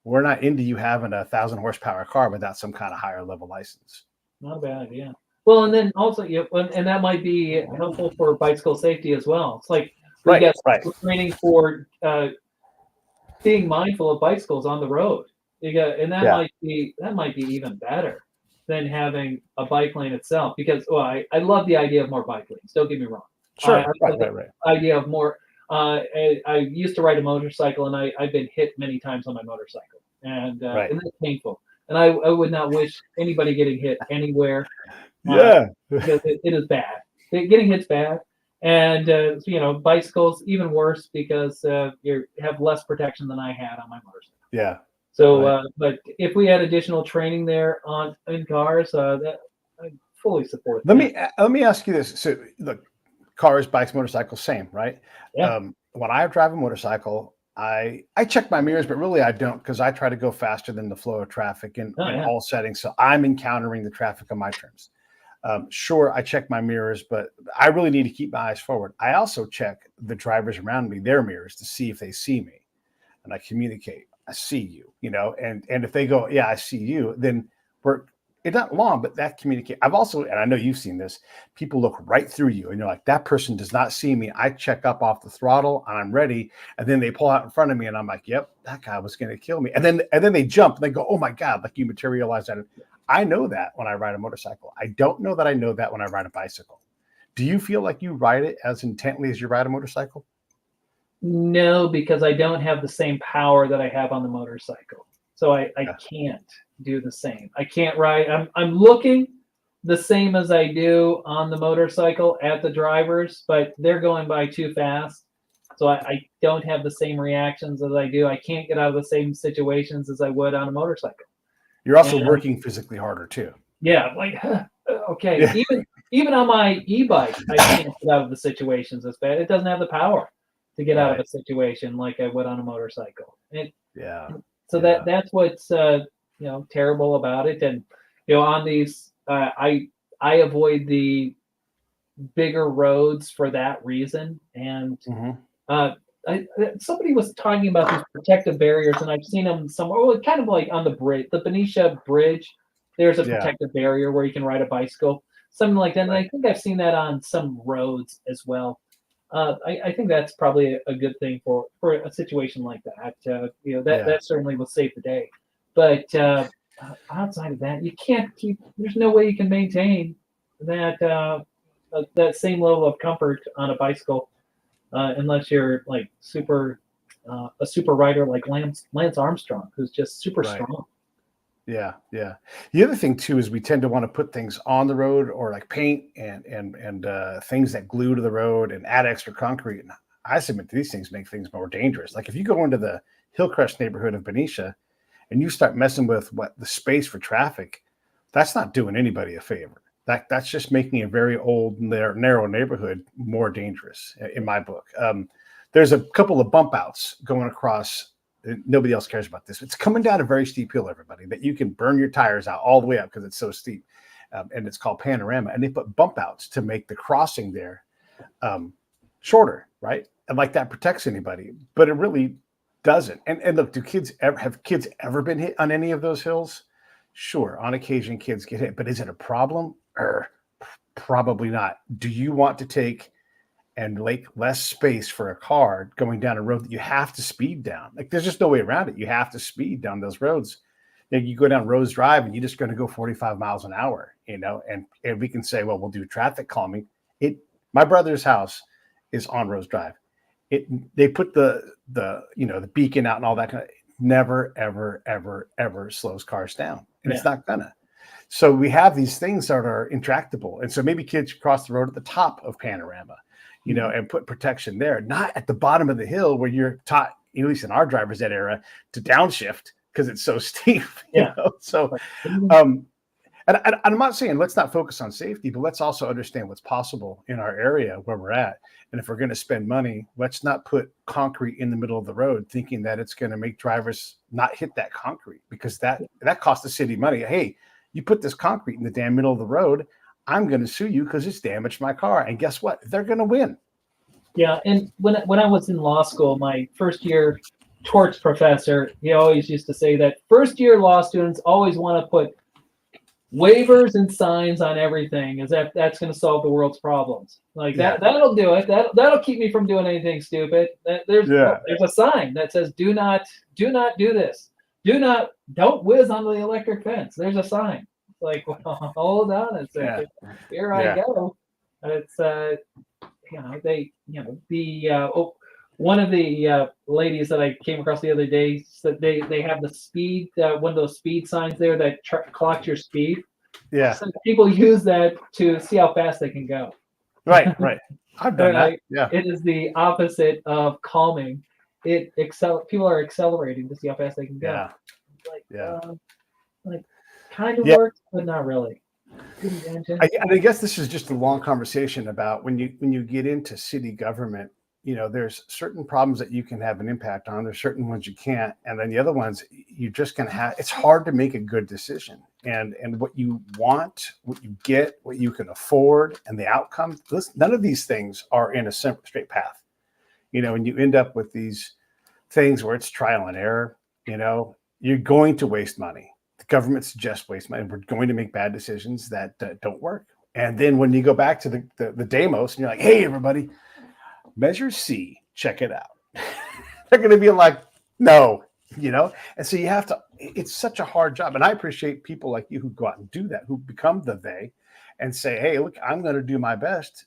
[SPEAKER 2] we're not into you having 1,000 horsepower car without some kind of higher level license.
[SPEAKER 1] Not a bad idea. Well, and then also, and that might be helpful for bicycle safety as well. It's like we get training for being mindful of bicycles on the road. And that might be even better than having a bike lane itself. Because I love the idea of more bike lanes. Don't get me wrong.
[SPEAKER 2] Sure,
[SPEAKER 1] right. Idea of more. I used to ride a motorcycle, and I've been hit many times on my motorcycle, and it's painful. And I would not wish anybody getting hit anywhere. Because it is bad. Getting hit's bad. And bicycles even worse because you have less protection than I had on my motorcycle.
[SPEAKER 2] Yeah.
[SPEAKER 1] So,
[SPEAKER 2] Right.
[SPEAKER 1] but if we had additional training there in cars, that I fully support.
[SPEAKER 2] Let me ask you this. So, look, cars, bikes, motorcycles, same, right?
[SPEAKER 1] Yeah.
[SPEAKER 2] When I drive a motorcycle, I check my mirrors, but really I don't, because I try to go faster than the flow of traffic in
[SPEAKER 1] Yeah.
[SPEAKER 2] all settings. So I'm encountering the traffic on my terms. Sure, I check my mirrors, but I really need to keep my eyes forward. I also check the drivers around me, their mirrors, to see if they see me, and I communicate. I see you, and if they go, yeah, I see you, then we're it's not long, but that communicate. I've also, and I know you've seen this, people look right through you and you're like, that person does not see me. I check up off the throttle and I'm ready. And then they pull out in front of me and I'm like, yep, that guy was going to kill me. And then they jump and they go, oh my God, like you materialize that. I know that when I ride a motorcycle. I don't know that I know that when I ride a bicycle. Do you feel like you ride it as intently as you ride a motorcycle?
[SPEAKER 1] No, because I don't have the same power that I have on the motorcycle. So I can't do the same. I can't ride. I'm looking the same as I do on the motorcycle at the drivers, but they're going by too fast. So I don't have the same reactions as I do. I can't get out of the same situations as I would on a motorcycle.
[SPEAKER 2] You're also working physically harder too.
[SPEAKER 1] Yeah, like okay.
[SPEAKER 2] Yeah.
[SPEAKER 1] Even on my e-bike, I can't get out of the situations as bad. It doesn't have the power to get out of a situation like I would on a motorcycle. So that's what's terrible about it. And on these, I avoid the bigger roads for that reason. And somebody was talking about these protective barriers, and I've seen them somewhere. Well, kind of like on the bridge, the Benicia Bridge. There's a protective barrier where you can ride a bicycle, something like that. And I think I've seen that on some roads as well. I think that's probably a good thing for a situation like that. That certainly will save the day. But outside of that, you can't keep. There's no way you can maintain that same level of comfort on a bicycle unless you're like a super rider like Lance Armstrong, who's just super strong.
[SPEAKER 2] Yeah. The other thing too is we tend to want to put things on the road, or like paint and things that glue to the road and add extra concrete. And I submit these things make things more dangerous. Like if you go into the Hillcrest neighborhood of Benicia and you start messing with the space for traffic, that's not doing anybody a favor. That's just making a very old, narrow neighborhood more dangerous in my book. There's a couple of bump outs going across. Nobody else cares about this. It's coming down a very steep hill, everybody, that you can burn your tires out all the way up because it's so steep. And it's called Panorama. And they put bump outs to make the crossing there shorter, right? And like that protects anybody, but it really doesn't. And look, have kids ever been hit on any of those hills? Sure, on occasion kids get hit, but is it a problem? Probably not. Do you want to take and make less space for a car going down a road that you have to speed down? Like there's just no way around it. You have to speed down those roads. You go down Rose Drive and you're just going to go 45 miles an hour, and we can say, well, we'll do traffic calming. My brother's house is on Rose Drive. They put the beacon out and all that kind of, never, ever, ever, ever slows cars down. And it's not gonna. So we have these things that are intractable. And so maybe kids cross the road at the top of Panorama, and put protection there, not at the bottom of the hill where you're taught, at least in our driver's ed era, to downshift because it's so steep. So, and I'm not saying let's not focus on safety, but let's also understand what's possible in our area where we're at. And if we're going to spend money, let's not put concrete in the middle of the road thinking that it's going to make drivers not hit that concrete, because that costs the city money. Hey, you put this concrete in the damn middle of the road, I'm going to sue you because it's damaged my car. And guess what? They're going to win.
[SPEAKER 1] Yeah. And when I was in law school, my first year torts professor, he always used to say that first year law students always want to put waivers and signs on everything, as if that's going to solve the world's problems. Like that'll do it. That'll keep me from doing anything stupid. There's a sign that says do not do this. Don't whiz on the electric fence. There's a sign. It's like, well, hold on a second. Here I go. It's one of the ladies that I came across the other day said they have the speed, one of those speed signs there that clocks your speed.
[SPEAKER 2] Yeah.
[SPEAKER 1] So people use that to see how fast they can go.
[SPEAKER 2] Right. I've done that.
[SPEAKER 1] Right?
[SPEAKER 2] Yeah.
[SPEAKER 1] It is the opposite of calming. People are accelerating to see how fast they can go.
[SPEAKER 2] Yeah.
[SPEAKER 1] Like,
[SPEAKER 2] Yeah.
[SPEAKER 1] like kind of
[SPEAKER 2] Yeah.
[SPEAKER 1] works, but not really. Good intention.
[SPEAKER 2] And I guess this is just a long conversation about when you get into city government, there's certain problems that you can have an impact on. There's certain ones you can't, and then the other ones you're just going to have. It's hard to make a good decision, and what you want, what you get, what you can afford, and the outcome. None of these things are in a simple straight path. And you end up with these things where it's trial and error. You're going to waste money. The government suggests waste money. We're going to make bad decisions that don't work. And then when you go back to the demos and you're like, hey, everybody, measure C, check it out. They're going to be like, no, And so you have to, it's such a hard job. And I appreciate people like you who go out and do that, who become the they and say, hey, look, I'm going to do my best,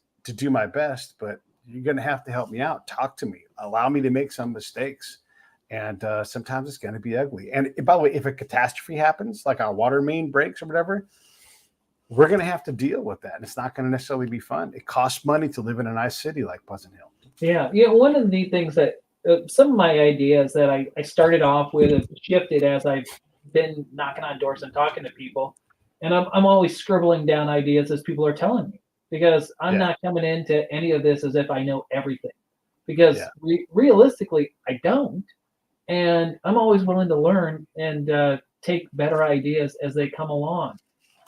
[SPEAKER 2] but you're going to have to help me out. Talk to me. Allow me to make some mistakes. And sometimes it's going to be ugly. And by the way, if a catastrophe happens, like our water main breaks or whatever, we're going to have to deal with that. And it's not going to necessarily be fun. It costs money to live in a nice city like Pleasant Hill.
[SPEAKER 1] Yeah. One of the neat things that some of my ideas that I started off with have shifted as I've been knocking on doors and talking to people. And I'm always scribbling down ideas as people are telling me, because I'm not coming into any of this as if I know everything, because realistically, I don't. And I'm always willing to learn and take better ideas as they come along.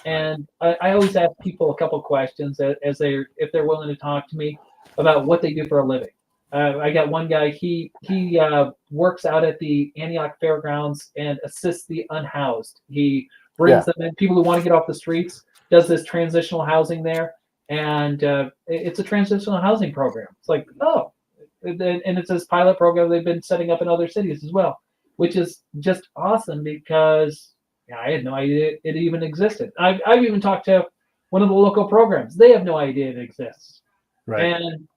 [SPEAKER 1] And I always ask people a couple questions as if they're willing to talk to me about what they do for a living. I got one guy. He works out at the Antioch Fairgrounds and assists the unhoused. He brings them in, people who want to get off the streets. Does this transitional housing there, and it's a transitional housing program. It's like, oh, and it's this pilot program they've been setting up in other cities as well, which is just awesome because I had no idea it even existed. I've even talked to one of the local programs. They have no idea it exists.
[SPEAKER 2] Right.
[SPEAKER 1] And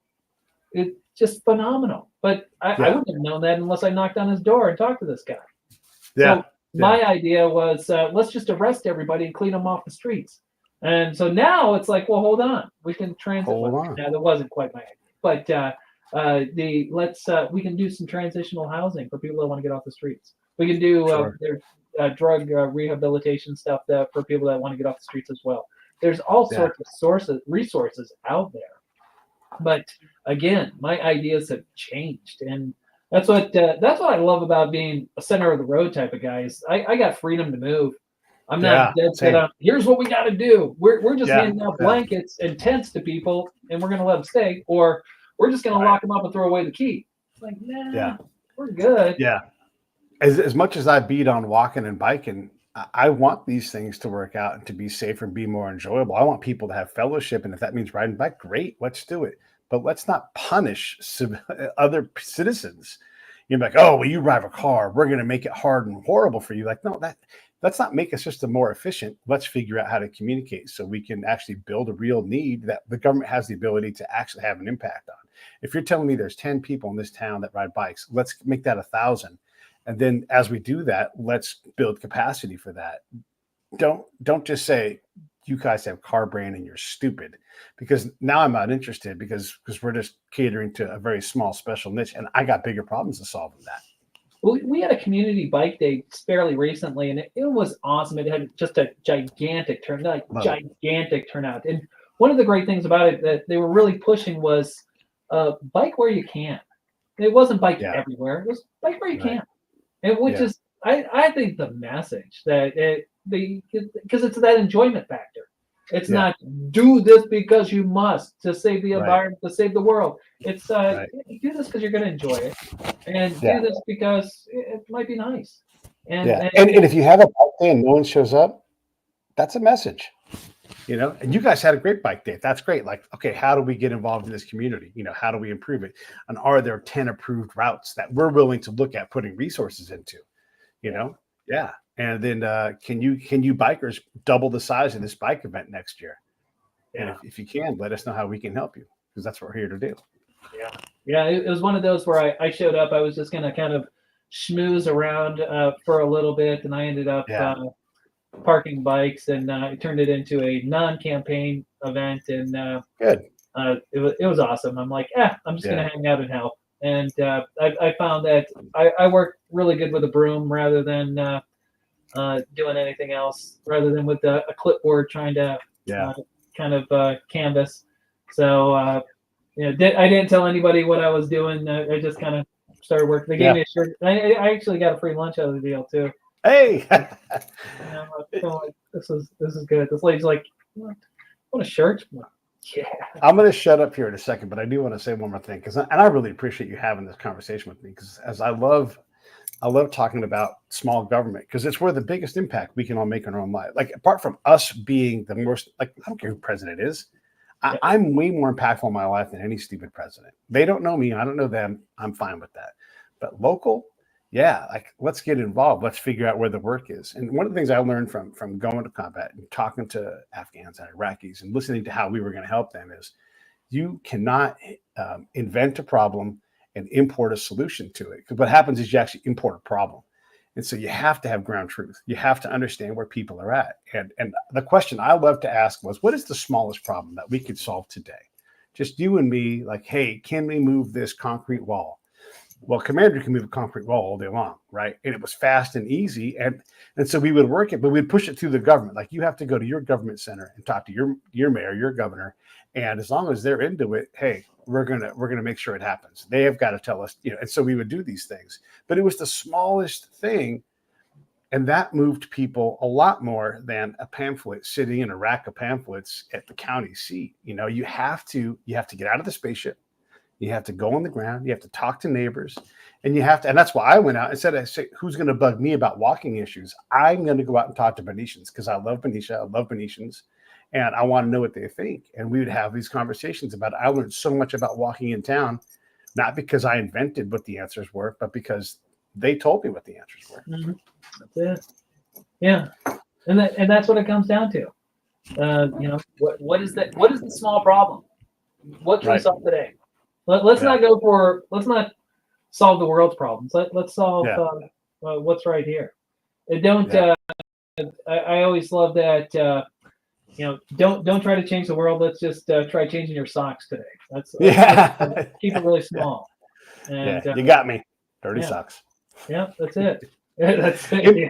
[SPEAKER 1] it's just phenomenal. But I wouldn't have known that unless I knocked on his door and talked to this guy.
[SPEAKER 2] Yeah.
[SPEAKER 1] So my idea was, let's just arrest everybody and clean them off the streets. And so now it's like, well, hold on. We can transit. Now, that wasn't quite my idea. But we can do some transitional housing for people that want to get off the streets. We can do drug rehabilitation stuff for people that want to get off the streets as well. There's all sorts of resources out there. But again, my ideas have changed, and that's what I love about being a center of the road type of guy. Is I got freedom to move. I'm not dead set on, here's what we got to do. We're just handing out blankets and tents to people, and we're going to let them stay, or we're just going to lock them up and throw away the key. It's like, we're good.
[SPEAKER 2] Yeah. As much as I beat on walking and biking, I want these things to work out and to be safer and be more enjoyable. I want people to have fellowship, and if that means riding bike, great, let's do it. But let's not punish other citizens. You're like, oh, well, you drive a car, we're going to make it hard and horrible for you. Like, no, let's not make a system more efficient. Let's figure out how to communicate so we can actually build a real need that the government has the ability to actually have an impact on. If you're telling me there's 10 people in this town that ride bikes, let's make that 1,000. And then as we do that, let's build capacity for that. Don't just say, you guys have car brain and you're stupid, because now I'm not interested because we're just catering to a very small special niche, and I got bigger problems to solve than that.
[SPEAKER 1] We had a community bike day fairly recently, and it was awesome. It had just a gigantic turnout. And one of the great things about it that they were really pushing was bike where you can. It wasn't bike everywhere. It was bike where you can. And which is, I think, the message that because it's that enjoyment factor. It's not do this because you must to save the environment, to save the world. It's you do this because you're going to enjoy it, and do this because it might be nice. And
[SPEAKER 2] if you have a bike day and no one shows up, that's a message. And you guys had a great bike day. That's great. Like, okay, how do we get involved in this community? How do we improve it? And are there 10 approved routes that we're willing to look at putting resources into? Yeah. And then can you bikers double the size of this bike event next year? And if you can, let us know how we can help you, because that's what we're here to do.
[SPEAKER 1] Yeah. It was one of those where I showed up. I was just going to kind of schmooze around for a little bit, and I ended up parking bikes, and I turned it into a non-campaign event. And
[SPEAKER 2] good.
[SPEAKER 1] it was awesome. I'm like, I'm just gonna
[SPEAKER 2] Yeah.
[SPEAKER 1] hang out and help. And I found that I work really good with a broom rather than doing anything else, rather than with a clipboard trying to
[SPEAKER 2] Yeah.
[SPEAKER 1] kind of canvas. So I didn't tell anybody what I was doing. I just kind of started working. They gave me a shirt. I actually got a free lunch out of the deal too.
[SPEAKER 2] Hey.
[SPEAKER 1] I'm like, this is good. This lady's like, what a shirt? I'm like, yeah.
[SPEAKER 2] I'm going to shut up here in a second, but I do want to say one more thing, and I really appreciate you having this conversation with me, because as I love talking about small government, because it's where the biggest impact we can all make in our own life. Like, apart from us being the most, like, I don't care who president is, I'm way more impactful in my life than any stupid president. They don't know me, I don't know them. I'm fine with that. But local, yeah, like, let's get involved. Let's figure out where the work is. And one of the things I learned from going to combat and talking to Afghans and Iraqis and listening to how we were going to help them is, you cannot invent a problem and import a solution to it. Because what happens is you actually import a problem. And so you have to have ground truth. You have to understand where people are at. And the question I love to ask was, what is the smallest problem that we could solve today? Just you and me, like, hey, can we move this concrete wall? Well, Commander can move a concrete wall all day long, right? And it was fast and easy. And so we would work it, but we'd push it through the government. Like, you have to go to your government center and talk to your mayor, your governor. And as long as they're into it, hey, we're gonna make sure it happens. They have got to tell us, and so we would do these things. But it was the smallest thing, and that moved people a lot more than a pamphlet sitting in a rack of pamphlets at the county seat. You have to get out of the spaceship. You have to go on the ground. You have to talk to neighbors, and that's why I went out. Instead of say, who's going to bug me about walking issues, I'm going to go out and talk to Bernicians, because I love Benicia. I love Bernicians. And I want to know what they think. And we would have these conversations about it. I learned so much about walking in town, not because I invented what the answers were, but because they told me what the answers were.
[SPEAKER 1] Mm-hmm. That's it. Yeah. And that's what it comes down to. What is the small problem? What can we solve today? Let's not solve the world's problems. Let's solve what's right here. And I always love that. Don't try to change the world. Let's just try changing your socks today. Let's keep it really small. And,
[SPEAKER 2] you got me. Dirty socks.
[SPEAKER 1] Yeah, that's it. That's it. Yeah.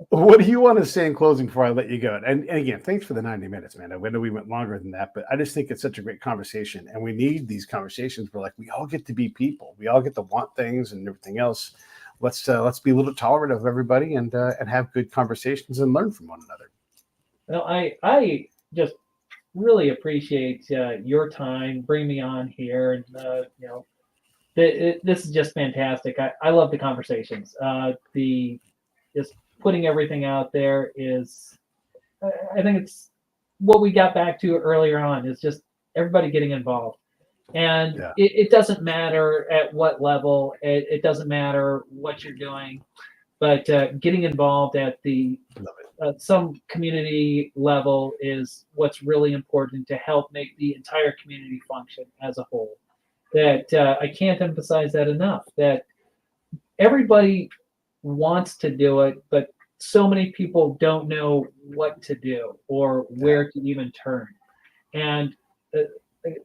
[SPEAKER 2] What do you want to say in closing before I let you go? And again, thanks for the 90 minutes, man. I know we went longer than that, but I just think it's such a great conversation, and we need these conversations where, like, we all get to be people. We all get to want things and everything else. Let's be a little tolerant of everybody and have good conversations and learn from one another.
[SPEAKER 1] Well, I just really appreciate your time bringing me on here, and this is just fantastic. I love the conversations. Just putting everything out there is, I think it's what we got back to earlier on, is just everybody getting involved. And it doesn't matter at what level, it doesn't matter what you're doing, but getting involved at the some community level is what's really important to help make the entire community function as a whole. That I can't emphasize that enough, that everybody wants to do it, but so many people don't know what to do or where to even turn. And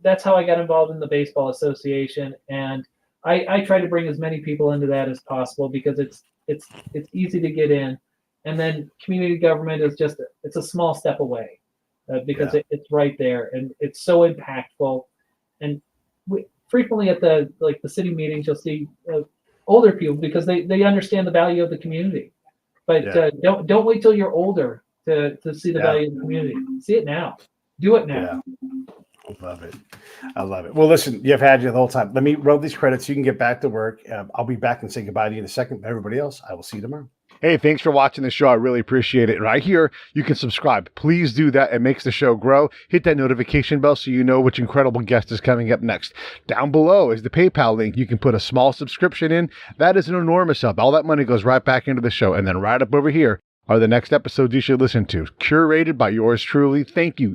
[SPEAKER 1] that's how I got involved in the Baseball Association. And I try to bring as many people into that as possible, because it's easy to get in. And then community government is it's a small step away, because it's right there, and it's so impactful. And frequently at the city meetings, you'll see older people, because they understand the value of the community. But don't wait till you're older to see the value of the community. See it now. Do it now.
[SPEAKER 2] Yeah. I love it. Well, listen, you've had you the whole time. Let me roll these credits. You can get back to work. I'll be back and say goodbye to you in a second. Everybody else, I will see you tomorrow. Hey, thanks for watching the show. I really appreciate it. Right here, you can subscribe. Please do that. It makes the show grow. Hit that notification bell so you know which incredible guest is coming up next. Down below is the PayPal link. You can put a small subscription in. That is an enormous help. All that money goes right back into the show. And then right up over here are the next episodes you should listen to, curated by yours truly. Thank you